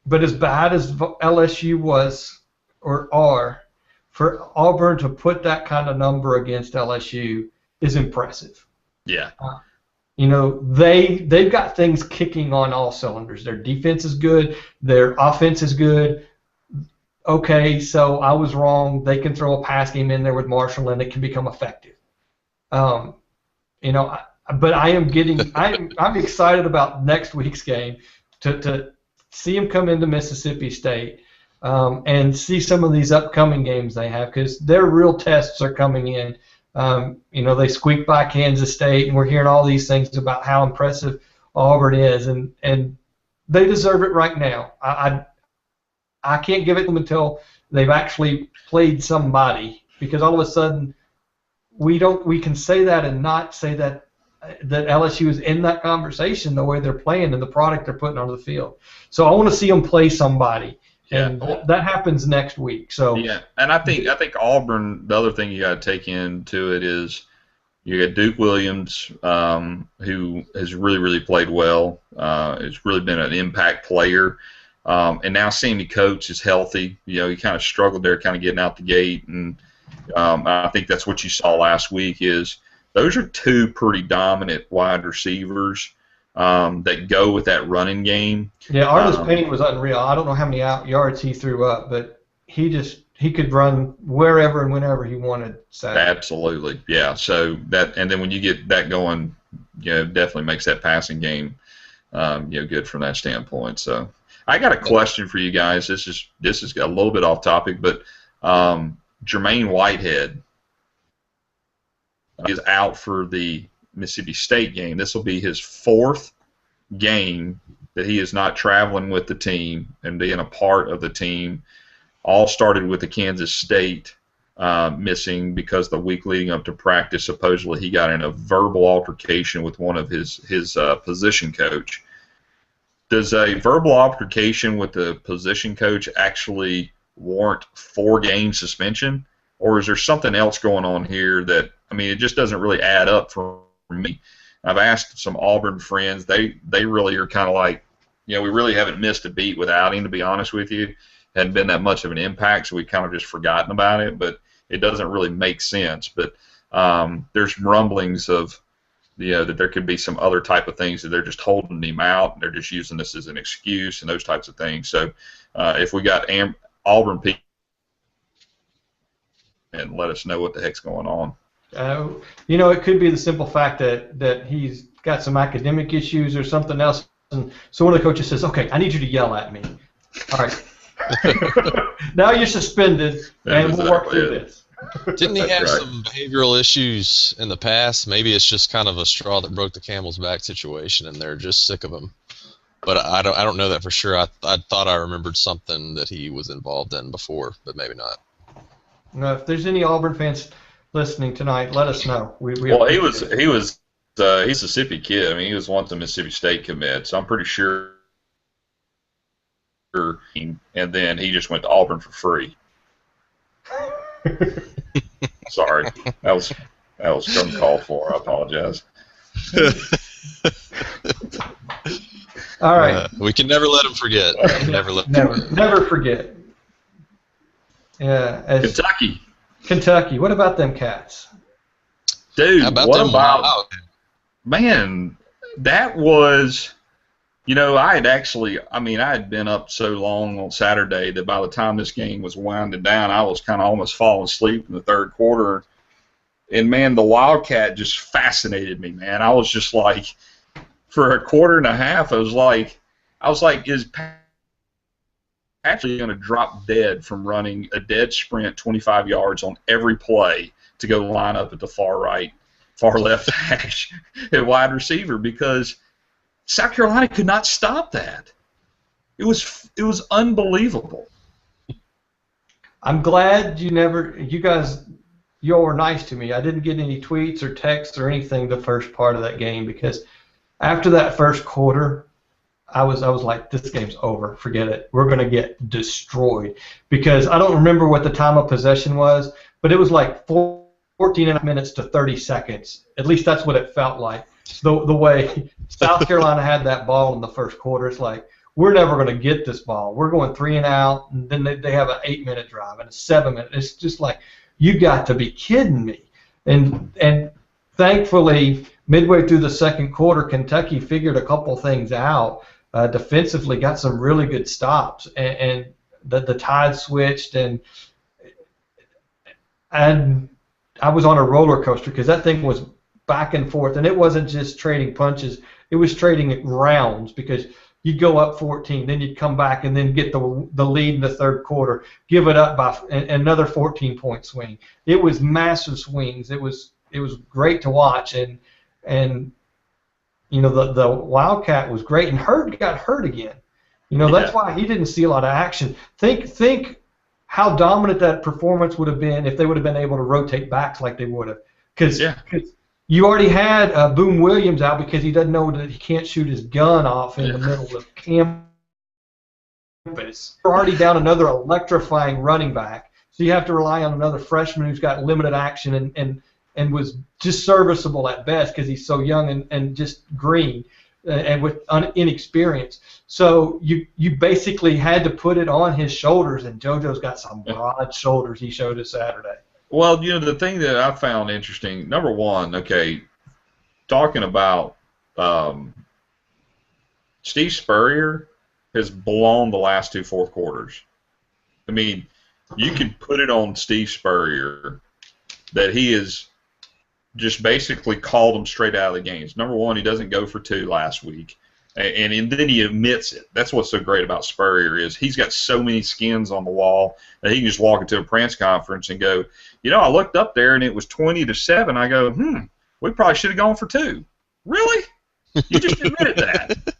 But as bad as LSU was or are, for Auburn to put that kind of number against LSU is impressive. Yeah. They've got things kicking on all cylinders. Their defense is good. Their offense is good. Okay, so I was wrong. They can throw a pass game in there with Marshall, and it can become effective. But I'm excited about next week's game to see them come into Mississippi State and see some of these upcoming games they have, because their real tests are coming in. They squeaked by Kansas State, and we're hearing all these things about how impressive Auburn is, and they deserve it right now. I can't give it to them until they've actually played somebody, because all of a sudden we can say that and not say that LSU is in that conversation the way they're playing and the product they're putting onto the field. So I want to see them play somebody. Yeah. And that happens next week. So yeah, and I think Auburn. The other thing you got to take into it is you got Duke Williams, who has really played well. Has really been an impact player, and now Sammy Coates is healthy. He kind of struggled there, kind of getting out the gate, and I think that's what you saw last week. Is those are two pretty dominant wide receivers that go with that running game. Yeah, Artis Payne was unreal. I don't know how many yards he threw up, but he could run wherever and whenever he wanted. Saturday. Absolutely, yeah. So and then when you get that going, definitely makes that passing game, good from that standpoint. So I got a question for you guys. This is a little bit off topic, but Jermaine Whitehead is out for the Mississippi State game. This will be his 4th game that he is not traveling with the team and being a part of the team. All started with the Kansas State missing because the week leading up to practice, supposedly he got in a verbal altercation with one of his position coach. Does a verbal altercation with the position coach actually warrant 4-game suspension, or is there something else going on here that, it just doesn't really add up for me? I've asked some Auburn friends. They really are kind of like, we really haven't missed a beat without him, to be honest with you. Hadn't been that much of an impact, so we kind of just forgotten about it. But it doesn't really make sense. But there's rumblings of, that there could be some other type of things that they're just holding him out. And they're just using this as an excuse and those types of things. So if we got Auburn people, and let us know what the heck's going on. It could be the simple fact that he's got some academic issues or something else. And so one of the coaches says, okay, I need you to yell at me. All right. Now you're suspended, and we'll work through this. Didn't he have some behavioral issues in the past? Maybe it's just kind of a straw that broke the camel's back situation, and they're just sick of him. But I don't know that for sure. I thought I remembered something that he was involved in before, but maybe not. No, if there's any Auburn fans listening tonight, let us know. He's a Mississippi kid. He was once a Mississippi State commit, so I'm pretty sure and then he just went to Auburn for free. Sorry, that was uncalled for. I apologize. All right. We can never let him forget. Never forget. Yeah. Kentucky. What about them Cats? Dude, How about what them about Wild? man? That was, I had been up so long on Saturday that by the time this game was winding down, I was kind of almost falling asleep in the third quarter. And, man, the Wildcat just fascinated me, man. I was just like, for a quarter and a half, I was like, is Patrick going to drop dead from running a dead sprint 25 yards on every play to go line up at the far left hash at wide receiver? Because South Carolina could not stop that. It was unbelievable. I'm glad you all were nice to me. I didn't get any tweets or texts or anything the first part of that game, because after that first quarter, I was like, this game's over. Forget it. We're going to get destroyed. Because I don't remember what the time of possession was, but it was like 14 minutes to 30 seconds. At least that's what it felt like. The way South Carolina had that ball in the first quarter, it's like, we're never going to get this ball. We're going 3 and out, and then they have an 8-minute drive and a 7-minute. It's just like, you got to be kidding me. And thankfully, midway through the second quarter, Kentucky figured a couple things out. Defensively, got some really good stops, and the tide switched, and I was on a roller coaster because that thing was back and forth, and it wasn't just trading punches. It was trading rounds, because you'd go up 14, then you'd come back and then get the lead in the third quarter, give it up by another 14-point swing. It was massive swings. It was great to watch, and the Wildcat was great, and Hurd got hurt again. That's why he didn't see a lot of action. Think how dominant that performance would have been if they would have been able to rotate backs like they would have. Because you already had Boom Williams out because he doesn't know that he can't shoot his gun off in the middle of campus. You're already down another electrifying running back, so you have to rely on another freshman who's got limited action and was just serviceable at best because he's so young and just green and with inexperience. So you basically had to put it on his shoulders, and JoJo's got some broad shoulders he showed us Saturday. Well, the thing that I found interesting, number one, talking about Steve Spurrier has blown the last 2 fourth quarters. I mean, you can put it on Steve Spurrier that he is just basically called them straight out of the games. Number one, he doesn't go for 2 last week, and then he admits it. That's what's so great about Spurrier is he's got so many skins on the wall that he can just walk into a press conference and go, I looked up there and it was 20-7. I go, we probably should have gone for 2. Really? You just admitted that.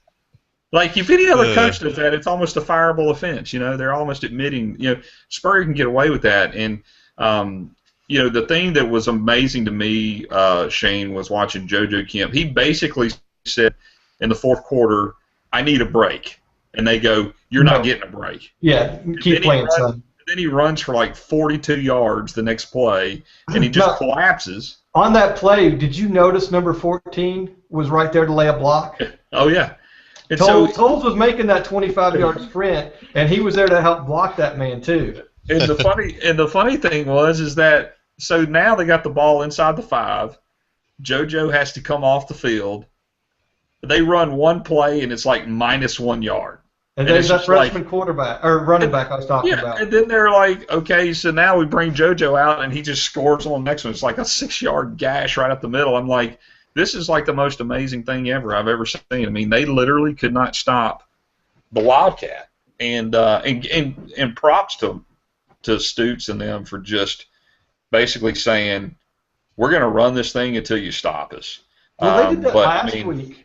Like, if any other coach does that, it's almost a fireable offense. They're almost admitting, Spurrier can get away with that. And, the thing that was amazing to me, Shane, was watching JoJo Kemp. He basically said in the fourth quarter, I need a break. And they go, you're not getting a break. Yeah, keep playing, son. Then he runs for like 42 yards the next play, and he just collapses. On that play, did you notice number 14 was right there to lay a block? Oh, yeah. And Toles was making that 25-yard sprint, and he was there to help block that man too. And the funny thing is that so now they got the ball inside the 5. JoJo has to come off the field. They run one play, and it's like -1 yard. And there's that freshman quarterback or running back I was talking about. And then they're like, okay, so now we bring JoJo out, and he just scores on the next one. It's like a 6-yard gash right up the middle. I'm like, this is like the most amazing thing I've ever seen. I mean, they literally could not stop the Wildcat. And props to Stoops and them for just basically saying, we're going to run this thing until you stop us. Well, they did that last week.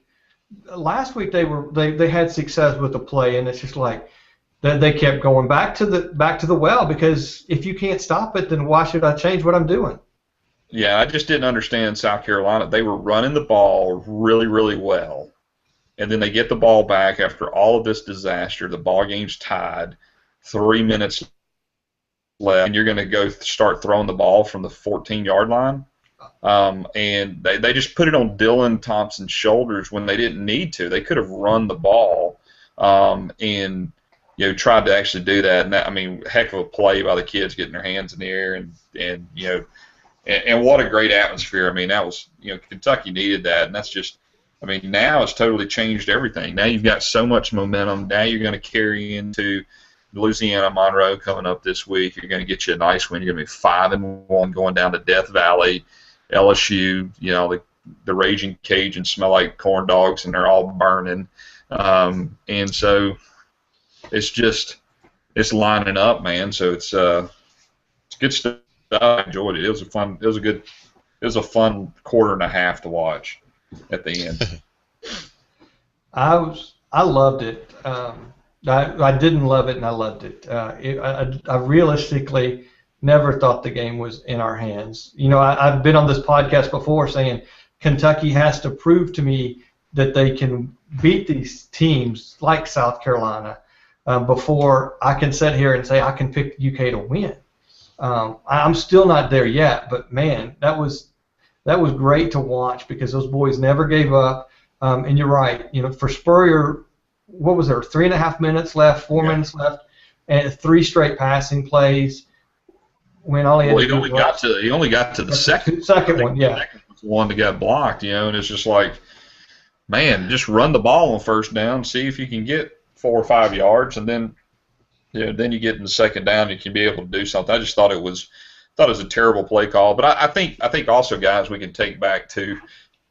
Last week they had success with the play, and it's just like they kept going back to the well, because if you can't stop it, then why should I change what I'm doing? Yeah, I just didn't understand South Carolina. They were running the ball really, really well, and then they get the ball back after all of this disaster. The ball game's tied, 3 minutes left, and you're going to go start throwing the ball from the 14-yard line. And they just put it on Dylan Thompson's shoulders when they didn't need to. They could have run the ball and tried to actually do that. And that, I mean, heck of a play by the kids getting their hands in the air and what a great atmosphere. I mean, that was Kentucky needed that, and that's just. I mean, now it's totally changed everything. Now you've got so much momentum. Now you're going to carry into Louisiana Monroe coming up this week. You're going to get you a nice win. You're going to be 5-1 going down to Death Valley. LSU, the Raging Cajun smell like corn dogs, and they're all burning. And so it's lining up, man. So it's good stuff. I enjoyed it. It was a fun quarter and a half to watch at the end. I loved it. I didn't love it, and I loved it. I realistically never thought the game was in our hands. I've been on this podcast before saying Kentucky has to prove to me that they can beat these teams like South Carolina before I can sit here and say I can pick UK to win. I'm still not there yet, but man, that was great to watch because those boys never gave up. And you're right. For Spurrier, what was there? 3.5 minutes left, 4 minutes left, and 3 straight passing plays. When all he only got to the second one, yeah. The second was the one that got blocked, and it's just like, man, just run the ball on first down, see if you can get 4 or 5 yards, and then then you get in the second down, you can be able to do something. I just thought it was a terrible play call, but I think also, guys, we can take back to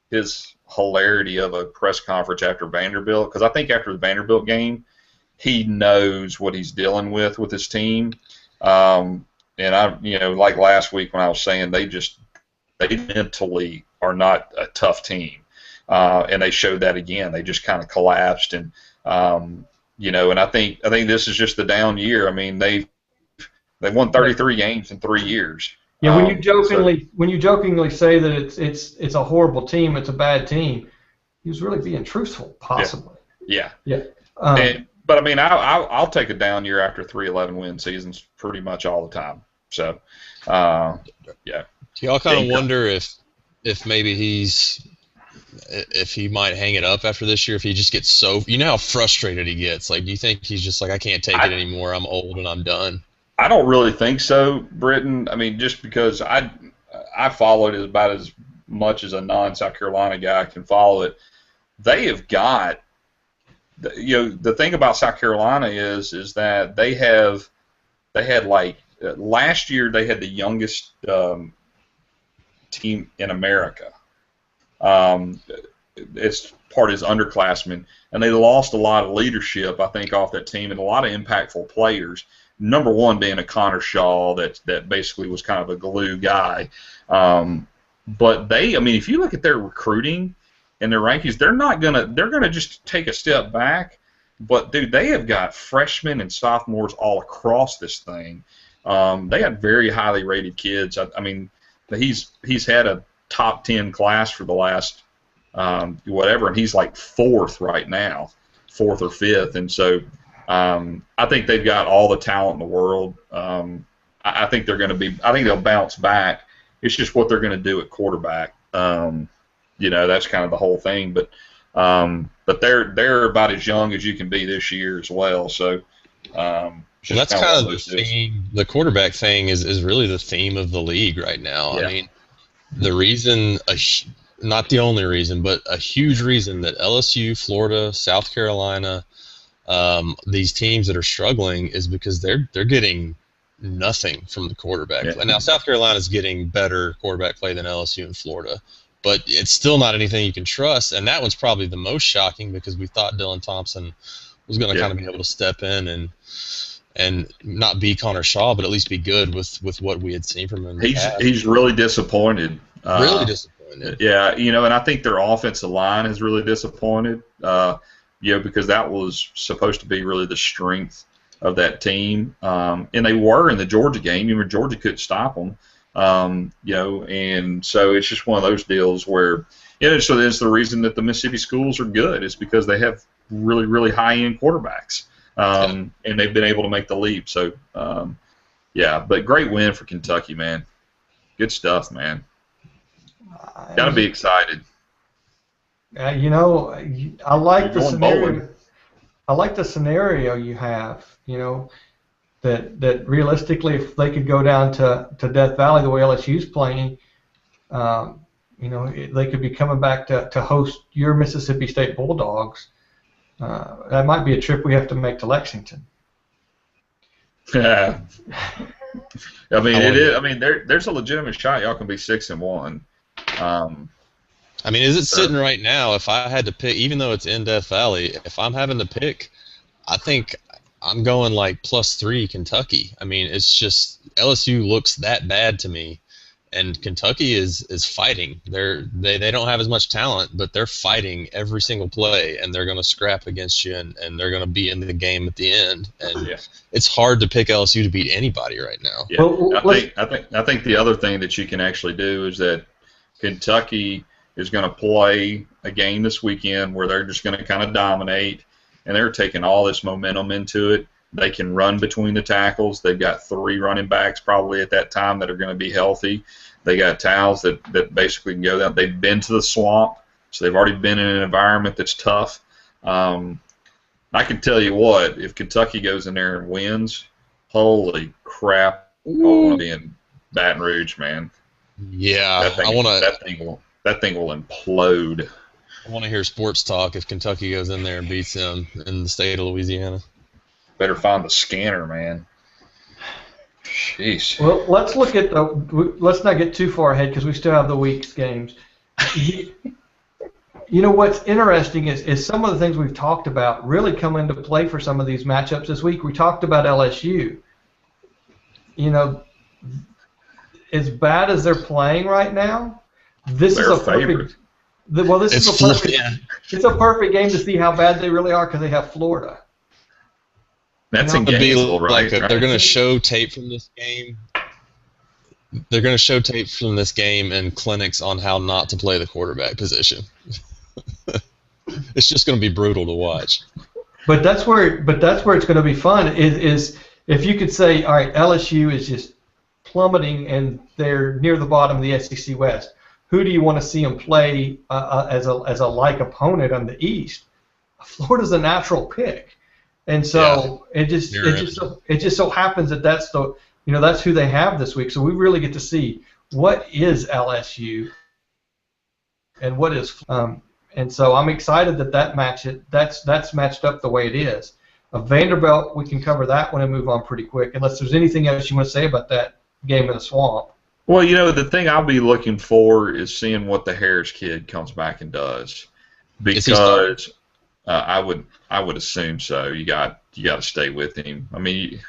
his hilarity of a press conference after Vanderbilt, because I think after the Vanderbilt game, he knows what he's dealing with his team. And like last week when I was saying, they mentally are not a tough team, and they showed that again. They just kind of collapsed, and and I think this is just the down year. I mean, they've won 33 games in 3 years. Yeah, when you jokingly say that it's a horrible team, it's a bad team, he was really being truthful, possibly. Yeah. Yeah. But I mean, I'll take a down year after 3 11-win seasons pretty much all the time. So, yeah. Do y'all kind of wonder if maybe if he might hang it up after this year, if he just gets so, how frustrated he gets? Like, do you think he's just like, I can't take it anymore, I'm old and I'm done? I don't really think so, Britton. I mean, just because I followed it about as much as a non-South Carolina guy can follow it. They have got, the thing about South Carolina is that they had like, last year they had the youngest team in America. It's part of his underclassmen, and they lost a lot of leadership, I think, off that team, and a lot of impactful players. Number one being a Connor Shaw that basically was kind of a glue guy. But if you look at their recruiting and their rankings, they're gonna just take a step back. But dude, they have got freshmen and sophomores all across this thing. They got very highly rated kids. I mean, he's had a top 10 class for the last whatever, and he's like 4th right now, 4th or 5th, and so I think they've got all the talent in the world. I think they'll bounce back. It's just what they're going to do at quarterback. That's kind of the whole thing. But they're about as young as you can be this year as well. So that's kind of the theme. The quarterback thing is really the theme of the league right now. Yeah. I mean, the reason, not the only reason, but a huge reason that LSU, Florida, South Carolina, these teams that are struggling is because they're getting nothing from the quarterback. Yeah. Now, South Carolina's getting better quarterback play than LSU and Florida, but it's still not anything you can trust, and that one's probably the most shocking because we thought Dylan Thompson was going to kind of be able to step in and not be Connor Shaw, but at least be good with what we had seen from him. He's really disappointed. Really disappointed. Yeah, and I think their offensive line is really disappointed. Because that was supposed to be really the strength of that team, and they were in the Georgia game. Georgia couldn't stop them, and so it's just one of those deals where Yeah, so that's the reason that the Mississippi schools are good is because they have really, really high-end quarterbacks, and they've been able to make the leap. So, yeah, but great win for Kentucky, man. Good stuff, man. Got to be excited. You know, I like the scenario. Bowling. I like the scenario you have. You know, that realistically, if they could go down to Death Valley the way LSU's playing, you know, they could be coming back to host your Mississippi State Bulldogs. That might be a trip we have to make to Lexington. Yeah. I mean, it is. I mean, there's a legitimate shot y'all can be 6-1. I mean, is it sitting right now? If I had to pick, even though it's in Death Valley, if I'm having to pick, I think I'm going like +3 Kentucky. I mean, it's just LSU looks that bad to me, and Kentucky is fighting. They don't have as much talent, but they're fighting every single play, and they're going to scrap against you, and they're going to be in the game at the end. And it's hard to pick LSU to beat anybody right now. Yeah, I think the other thing that you can actually do is that Kentucky is going to play a game this weekend where they're just going to kind of dominate, and they're taking all this momentum into it. They can run between the tackles. They've got 3 running backs probably at that time that are going to be healthy. They got towels that basically can go down. They've been to the swamp, so they've already been in an environment that's tough. I can tell you what, if Kentucky goes in there and wins, holy crap, I want to be in Baton Rouge, man. Yeah, that thing will implode. I want to hear sports talk if Kentucky goes in there and beats them in the state of Louisiana. Better find the scanner, man. Jeez. Well, let's look at let's not get too far ahead because we still have the week's games. You know what's interesting is some of the things we've talked about really come into play for some of these matchups this week. We talked about LSU. You know, as bad as they're playing right now, this is a perfect. It's a perfect game to see how bad they really are because they have Florida. That's in Gainesville, right? They're going to show tape from this game. They're going to show tape from this game and clinics on how not to play the quarterback position. It's just going to be brutal to watch. But that's where it's going to be fun. Is if you could say, all right, LSU is just plummeting and they're near the bottom of the SEC West. Who do you want to see them play as a like opponent on the East? Florida's a natural pick. And so it just so happens that that's who they have this week. So we really get to see what is LSU and what is and so I'm excited that's matched up the way it is. Vanderbilt, we can cover that one and move on pretty quick unless there's anything else you want to say about that game in the swamp. Well, you know, the thing I'll be looking for is seeing what the Harris kid comes back and does, because I would assume so. You got to stay with him. I mean,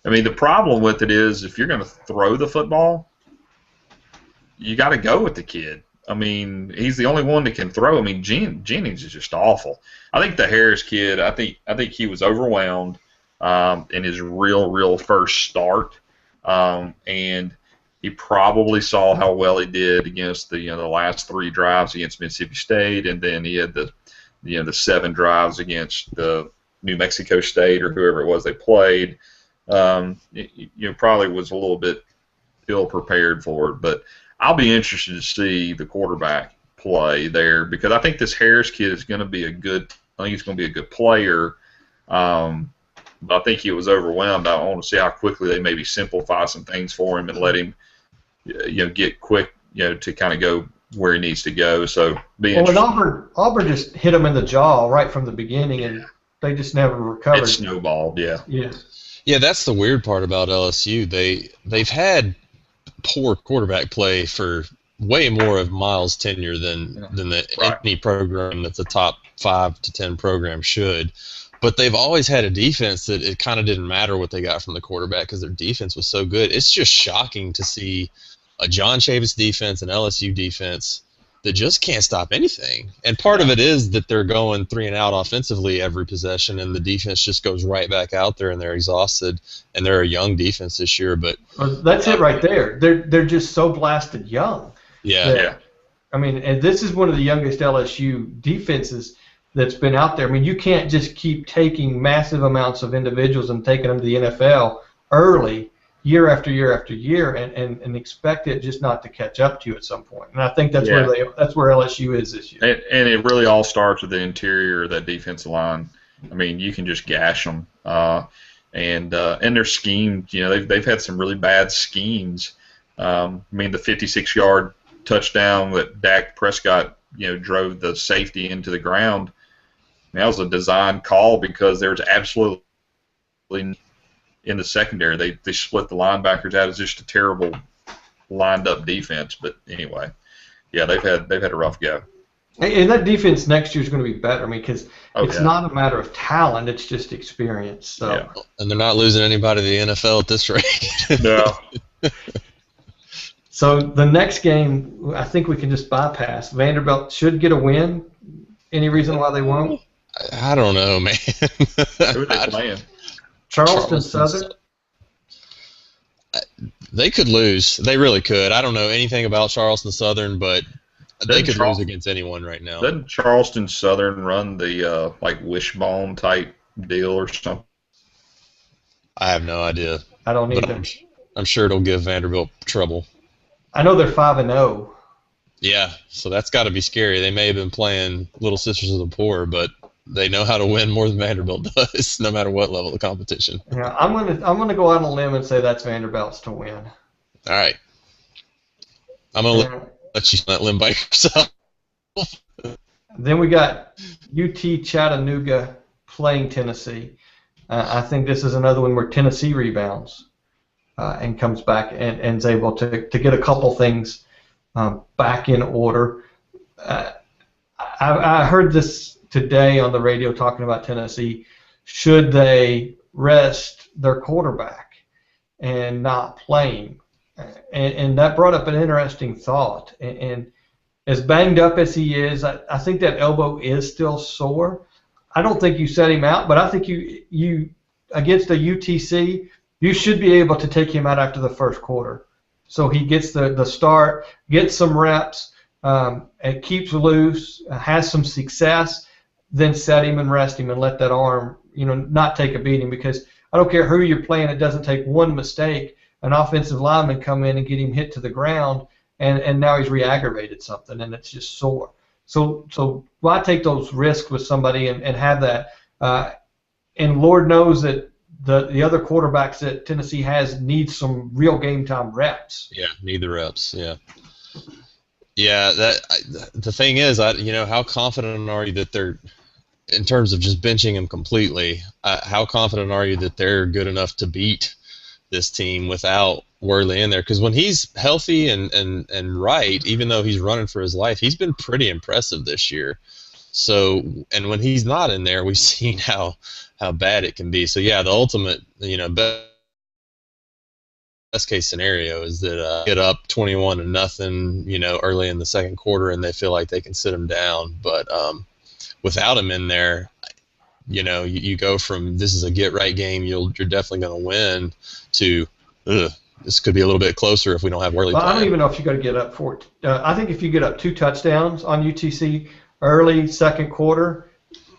the problem with it is if you're going to throw the football, you got to go with the kid. I mean, he's the only one that can throw. I mean, Jennings is just awful. I think the Harris kid, I think he was overwhelmed in his real first start, and he probably saw how well he did against the last 3 drives against Mississippi State, and then he had the 7 drives against the New Mexico State or whoever it was they played. Probably was a little bit ill prepared for it, but I'll be interested to see the quarterback play there because I think this Harris kid is going to be a good. I think he's going to be a good player. But I think he was overwhelmed. I want to see how quickly they maybe simplify some things for him and let him, get quick, to kind of go where he needs to go. So and Auburn just hit him in the jaw right from the beginning, and they just never recovered. It snowballed, yeah. Yeah, that's the weird part about LSU. They've had poor quarterback play for way more of Miles' tenure than any program that's a top 5 to 10 program should. But they've always had a defense that it kind of didn't matter what they got from the quarterback because their defense was so good. It's just shocking to see a John Chavis defense, an LSU defense that just can't stop anything. And part of it is that they're going 3 and out offensively every possession, and the defense just goes right back out there, and they're exhausted. And they're a young defense this year, but that's it right there. They're just so blasted young. Yeah. I mean, and this is one of the youngest LSU defenses that's been out there. I mean, you can't just keep taking massive amounts of individuals and taking them to the NFL early, year after year after year, and expect it just not to catch up to you at some point. And I think that's where LSU is this year. And it really all starts with the interior of that defensive line. I mean, you can just gash them. And their scheme, you know, they've had some really bad schemes. I mean, the 56-yard touchdown that Dak Prescott, you know, drove the safety into the ground. And that was a design call because there was absolutely in the secondary. They split the linebackers out as just a terrible lined-up defense. But anyway, yeah, they've had a rough go. And that defense next year is going to be better. I mean, because it's not a matter of talent; it's just experience. So. Yeah. And they're not losing anybody to the NFL at this rate. No. So the next game, I think we can just bypass. Vanderbilt should get a win. Any reason why they won't? I don't know, man. Who are they playing? Charleston Southern? They could lose. They really could. I don't know anything about Charleston Southern, but they could lose against anyone right now. Doesn't Charleston Southern run the like wishbone type deal or something? I have no idea. I don't either. I'm sure it'll give Vanderbilt trouble. I know they're 5-0. Yeah, so that's got to be scary. They may have been playing Little Sisters of the Poor, but they know how to win more than Vanderbilt does, no matter what level of competition. Yeah, I'm gonna go out on a limb and say that's Vanderbilt's to win. All right, I'm gonna let you that limb by yourself. Then we got UT Chattanooga playing Tennessee. I think this is another one where Tennessee rebounds and comes back and is able to get a couple things back in order. I heard this today on the radio talking about Tennessee. Should they rest their quarterback and not playing? And that brought up an interesting thought. And as banged up as he is, I think that elbow is still sore. I don't think you set him out, but I think you against the UTC, you should be able to take him out after the first quarter. So he gets the start, gets some reps, and keeps loose, has some success, then set him and rest him and let that arm, not take a beating, because I don't care who you're playing, it doesn't take one mistake, an offensive lineman come in and get him hit to the ground, and now he's re-aggravated something, and it's just sore. So why take those risks with somebody and have that? And Lord knows that the other quarterbacks that Tennessee has need some real game time reps. Yeah, need the reps. Yeah. Yeah. The thing is, how confident are you that they're, in terms of just benching him completely? How confident are you that they're good enough to beat this team without Worley in there? Because when he's healthy and right, even though he's running for his life, he's been pretty impressive this year. So, and when he's not in there, we've seen how bad it can be. So yeah, the ultimate, best case scenario is that get up 21-0, early in the second quarter, and they feel like they can sit him down. But without him in there, you go from this is a get right game, you're definitely going to win, to this could be a little bit closer if we don't have Worley playing. I don't even know if you got to get up for it. I think if you get up 2 touchdowns on UTC early second quarter,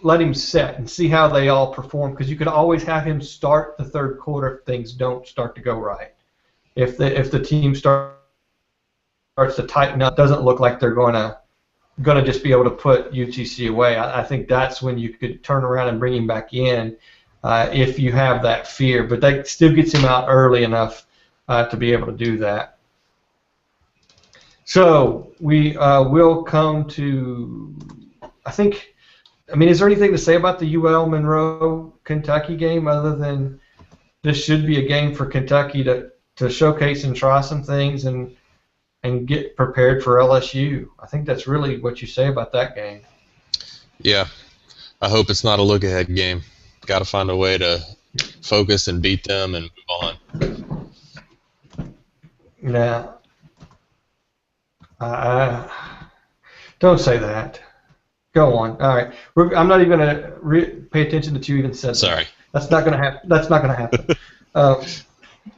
let him set and see how they all perform, because you could always have him start the third quarter if things don't start to go right. If the team starts to tighten up, doesn't look like they're going to just be able to put UTC away. I think that's when you could turn around and bring him back in if you have that fear. But that still gets him out early enough to be able to do that. So we will come to, is there anything to say about the UL Monroe Kentucky game other than this should be a game for Kentucky to showcase and try some things and get prepared for LSU? I think that's really what you say about that game. Yeah, I hope it's not a look-ahead game. Got to find a way to focus and beat them and move on. Yeah. Don't say that. Go on. All right. I'm not even going to pay attention that you even said that. Sorry. That's not going to happen. That's not going to happen.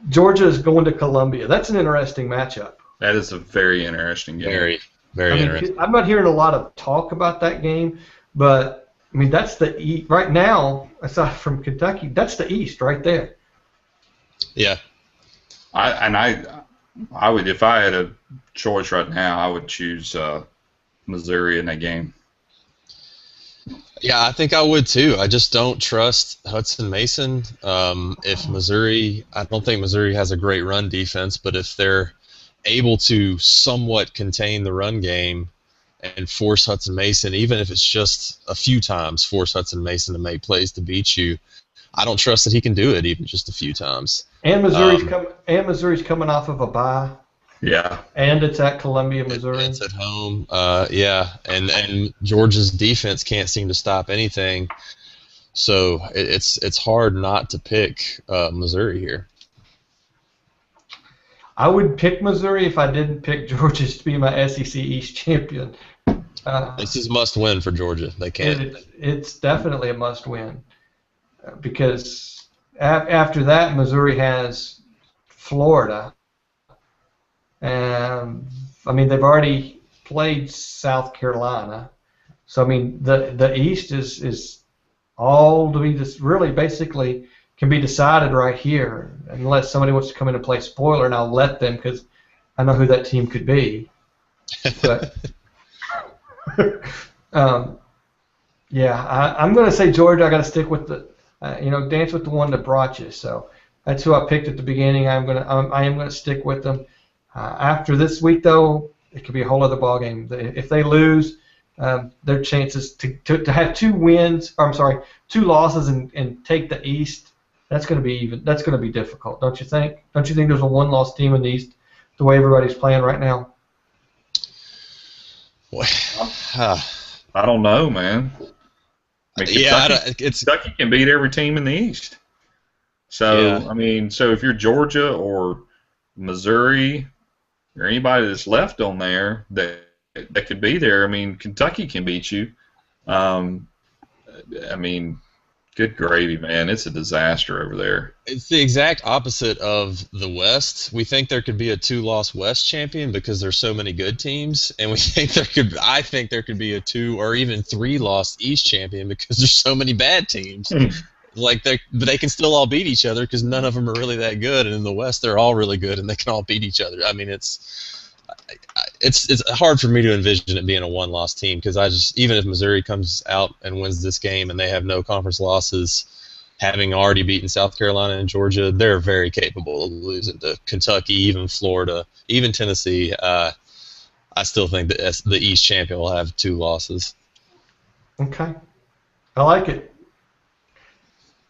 Georgia is going to Columbia. That's an interesting matchup. That is a very interesting game. Very. Very interesting. I'm not hearing a lot of talk about that game, but I mean that's right now. Aside from Kentucky, that's the East right there. Yeah. I would, if I had a choice right now, I would choose Missouri in that game. Yeah, I think I would too. I just don't trust Hudson Mason. If Missouri, I don't think Missouri has a great run defense, but if they're able to somewhat contain the run game and force Hudson Mason, even if it's just a few times, force Hudson Mason to make plays to beat you, I don't trust that he can do it even just a few times. And Missouri's coming off of a bye. Yeah. And it's at Columbia, Missouri. It's at home. Yeah, and Georgia's defense can't seem to stop anything. So it's hard not to pick Missouri here. I would pick Missouri if I didn't pick Georgia to be my SEC East champion. This is must-win for Georgia. They can't. It's definitely a must-win because after that, Missouri has Florida. And I mean, they've already played South Carolina. So I mean, the East is all to be just really basically can be decided right here, unless somebody wants to come in and play spoiler, and I'll let them because I know who that team could be. But yeah, I'm going to say Georgia. I got to stick with the, dance with the one that brought you. So that's who I picked at the beginning. I am going to stick with them. After this week, though, it could be a whole other ballgame. If they lose, their chances to have two losses and take the East. That's going to be difficult, don't you think? Don't you think there's a one-loss team in the East the way everybody's playing right now? I don't know, man. I mean, Kentucky can beat every team in the East. So I mean, so if you're Georgia or Missouri or anybody that's left on there that could be there, I mean, Kentucky can beat you. I mean, good gravy, man. It's a disaster over there. It's the exact opposite of the West. We think there could be a two-loss West champion because there's so many good teams, and I think there could be a two or even three-loss East champion because there's so many bad teams. But they can still all beat each other because none of them are really that good, and in the West they're all really good and they can all beat each other. I mean, it's hard for me to envision it being a one-loss team because even if Missouri comes out and wins this game and they have no conference losses, having already beaten South Carolina and Georgia, they're very capable of losing to Kentucky, even Florida, even Tennessee. I still think that the East champion will have two losses. Okay, I like it.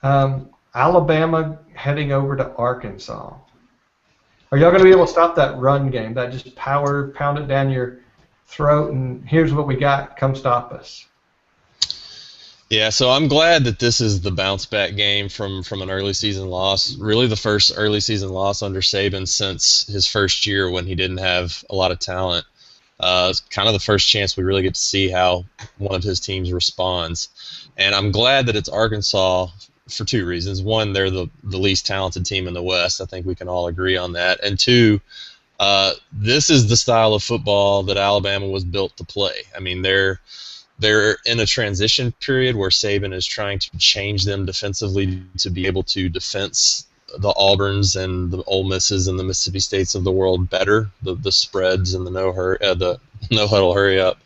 Alabama heading over to Arkansas. Are y'all going to be able to stop that run game, that just pound it down your throat, and here's what we got, come stop us? Yeah, so I'm glad that this is the bounce-back game from an early season loss. Really the first early season loss under Saban since his first year when he didn't have a lot of talent. It's kind of the first chance we really get to see how one of his teams responds. And I'm glad that it's Arkansas for two reasons. One, they're the least talented team in the West. I think we can all agree on that. And two, this is the style of football that Alabama was built to play. I mean, they're in a transition period where Saban is trying to change them defensively to be able to defense the Auburns and the Ole Misses and the Mississippi States of the world better, the spreads and the no huddle hurry up.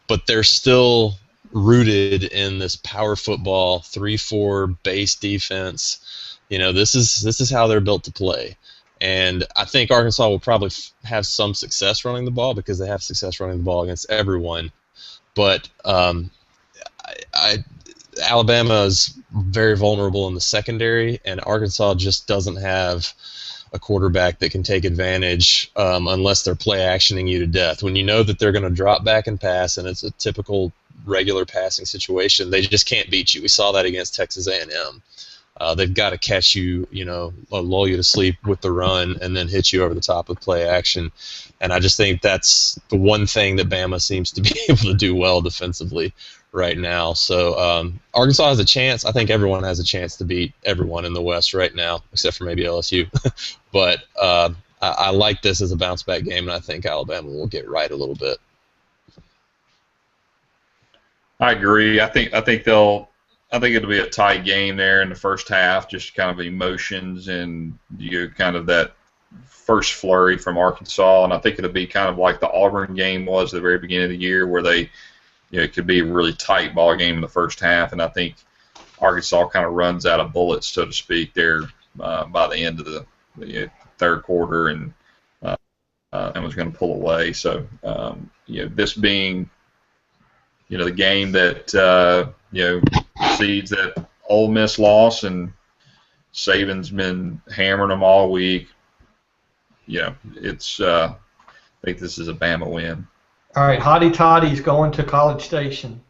But they're still rooted in this power football 3-4 base defense. This is how they're built to play, and I think Arkansas will probably have some success running the ball because they have success running the ball against everyone. But Alabama is very vulnerable in the secondary, and Arkansas just doesn't have a quarterback that can take advantage unless they're play actioning you to death. When you know that they're going to drop back and pass, and it's a typical regular passing situation, they just can't beat you. We saw that against Texas A&M. They've got to catch you, lull you to sleep with the run and then hit you over the top with play action. And I just think that's the one thing that Bama seems to be able to do well defensively right now. So Arkansas has a chance. I think everyone has a chance to beat everyone in the West right now, except for maybe LSU. But I like this as a bounce-back game, and I think Alabama will get right a little bit. I agree. I think it'll be a tight game there in the first half, just kind of emotions and kind of that first flurry from Arkansas, and I think it'll be kind of like the Auburn game was at the very beginning of the year, where it could be a really tight ball game in the first half, and I think Arkansas kind of runs out of bullets, so to speak, there by the end of the third quarter, and was going to pull away. So this being the game that seeds that Ole Miss loss, and Saban's been hammering them all week. It's I think this is a Bama win. All right, Hottie Toddy's going to College Station.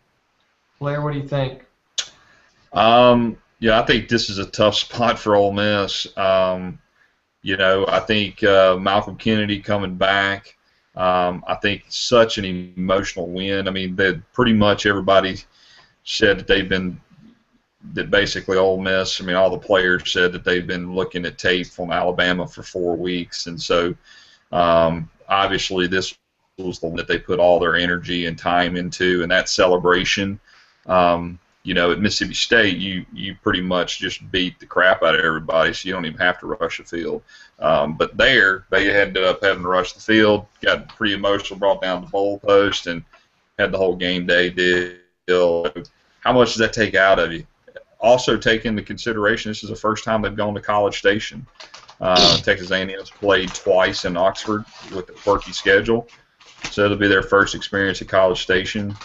Blair, what do you think? I think this is a tough spot for Ole Miss. I think Malcolm Kennedy coming back. I think such an emotional win. I mean, pretty much everybody said that basically Ole Miss, I mean, all the players said that they've been looking at tape from Alabama for 4 weeks. And so, obviously, this was the one that they put all their energy and time into, and that celebration. At Mississippi State, you pretty much just beat the crap out of everybody, so you don't even have to rush the field. But there, they ended up having to rush the field, got pretty emotional, brought down the bowl post, and had the whole game day deal. How much does that take out of you? Also, take into consideration, this is the first time they've gone to College Station. Texas A&M's played twice in Oxford with a quirky schedule, so it'll be their first experience at College Station.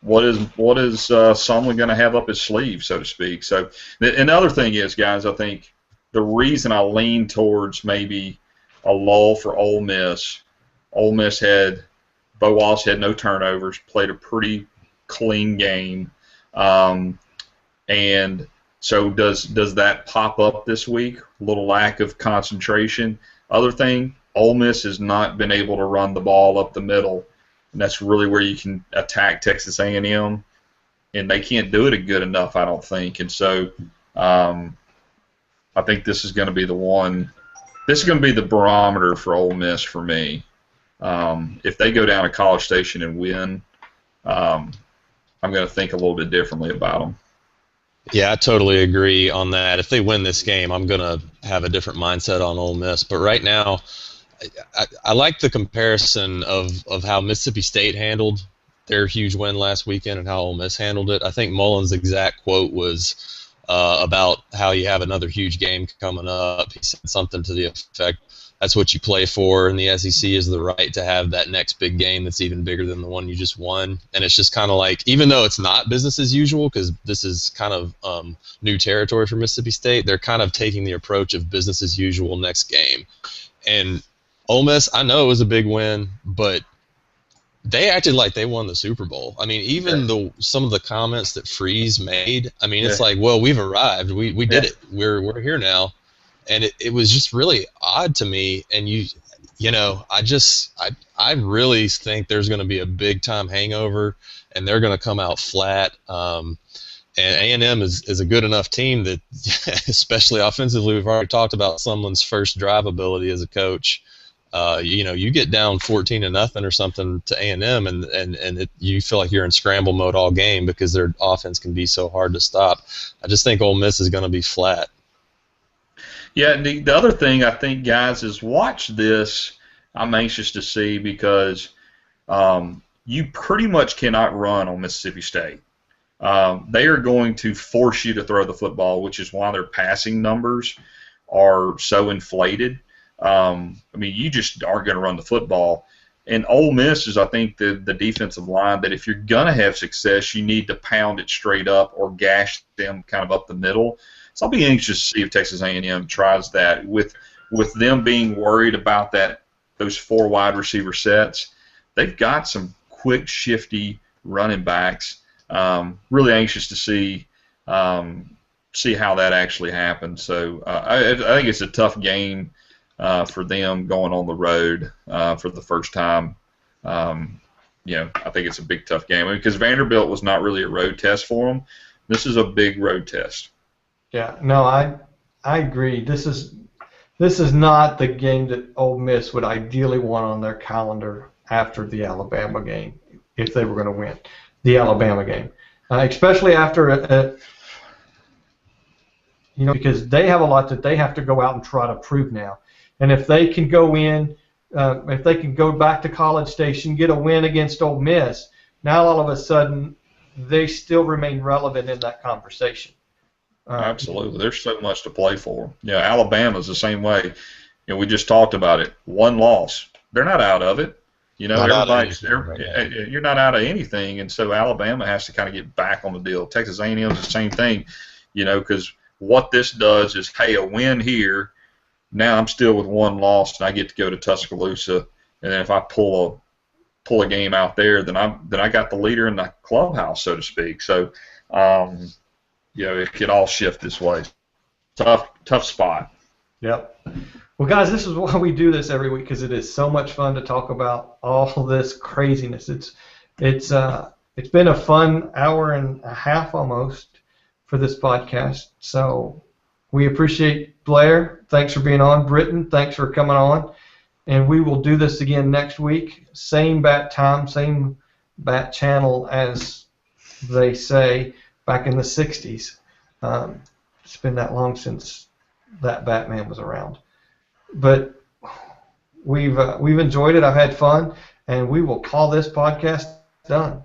What is Smyly going to have up his sleeve, so to speak? So, another thing is, guys, I think the reason I lean towards maybe a lull for Ole Miss had Bo Wallace had no turnovers, played a pretty clean game, and so does that pop up this week? A little lack of concentration. Other thing, Ole Miss has not been able to run the ball up the middle. And that's really where you can attack Texas A&M, and they can't do it good enough, I don't think. And so I think this is going to be the one. This is going to be the barometer for Ole Miss for me. If they go down to College Station and win, I'm going to think a little bit differently about them. Yeah, I totally agree on that. If they win this game, I'm going to have a different mindset on Ole Miss. But right now, I like the comparison of how Mississippi State handled their huge win last weekend and how Ole Miss handled it. I think Mullen's exact quote was about how you have another huge game coming up. He said something to the effect, that's what you play for in the SEC, is the right to have that next big game that's even bigger than the one you just won. And it's just kind of like, even though it's not business as usual, because this is kind of new territory for Mississippi State, they're kind of taking the approach of business as usual next game. And Ole Miss, I know it was a big win, but they acted like they won the Super Bowl. I mean, even some of the comments that Freeze made, I mean, it's like, well, we've arrived. We did it. We're here now. And it was just really odd to me. And I really think there's going to be a big time hangover, and they're going to come out flat. And A&M is a good enough team that, especially offensively, we've already talked about someone's first drive ability as a coach. You get down 14-0 or something to A&M, and you feel like you're in scramble mode all game because their offense can be so hard to stop. I just think Ole Miss is going to be flat. Yeah, the other thing I think, guys, is watch this. I'm anxious to see, because you pretty much cannot run on Mississippi State. They are going to force you to throw the football, which is why their passing numbers are so inflated. I mean, you just aren't going to run the football. And Ole Miss is, I think, the defensive line that if you're going to have success, you need to pound it straight up or gash them kind of up the middle. So I'll be anxious to see if Texas A&M tries that. With them being worried about those 4 wide receiver sets, they've got some quick, shifty running backs. Really anxious to see how that actually happens. So I think it's a tough game for them going on the road for the first time. I think it's a big, tough game. Because Vanderbilt was not really a road test for them. This is a big road test. Yeah, no, I agree. This is not the game that Ole Miss would ideally want on their calendar after the Alabama game. if they were going to win the Alabama game, especially after because they have a lot that they have to go out and try to prove now. And if they can go in, if they can go back to College Station, get a win against Ole Miss, now all of a sudden they still remain relevant in that conversation. Absolutely. There's so much to play for. Alabama's the same way. We just talked about it. One loss. They're not out of it. You're not out of anything, and so Alabama has to kind of get back on the deal. Texas A&M is the same thing, because what this does is, hey, a win here, now I'm still with one loss, and I get to go to Tuscaloosa, and then if I pull a game out there, then I got the leader in the clubhouse, so to speak. So, it could all shift this way. Tough spot. Yep. Well, guys, this is why we do this every week, because it is so much fun to talk about all this craziness. It's been a fun hour and a half almost for this podcast. So we appreciate Blair. Thanks for being on. Britton, thanks for coming on. And we will do this again next week. Same bat time, same bat channel, as they say back in the 60s. It's been that long since that Batman was around. But we've enjoyed it. I've had fun, and we will call this podcast done.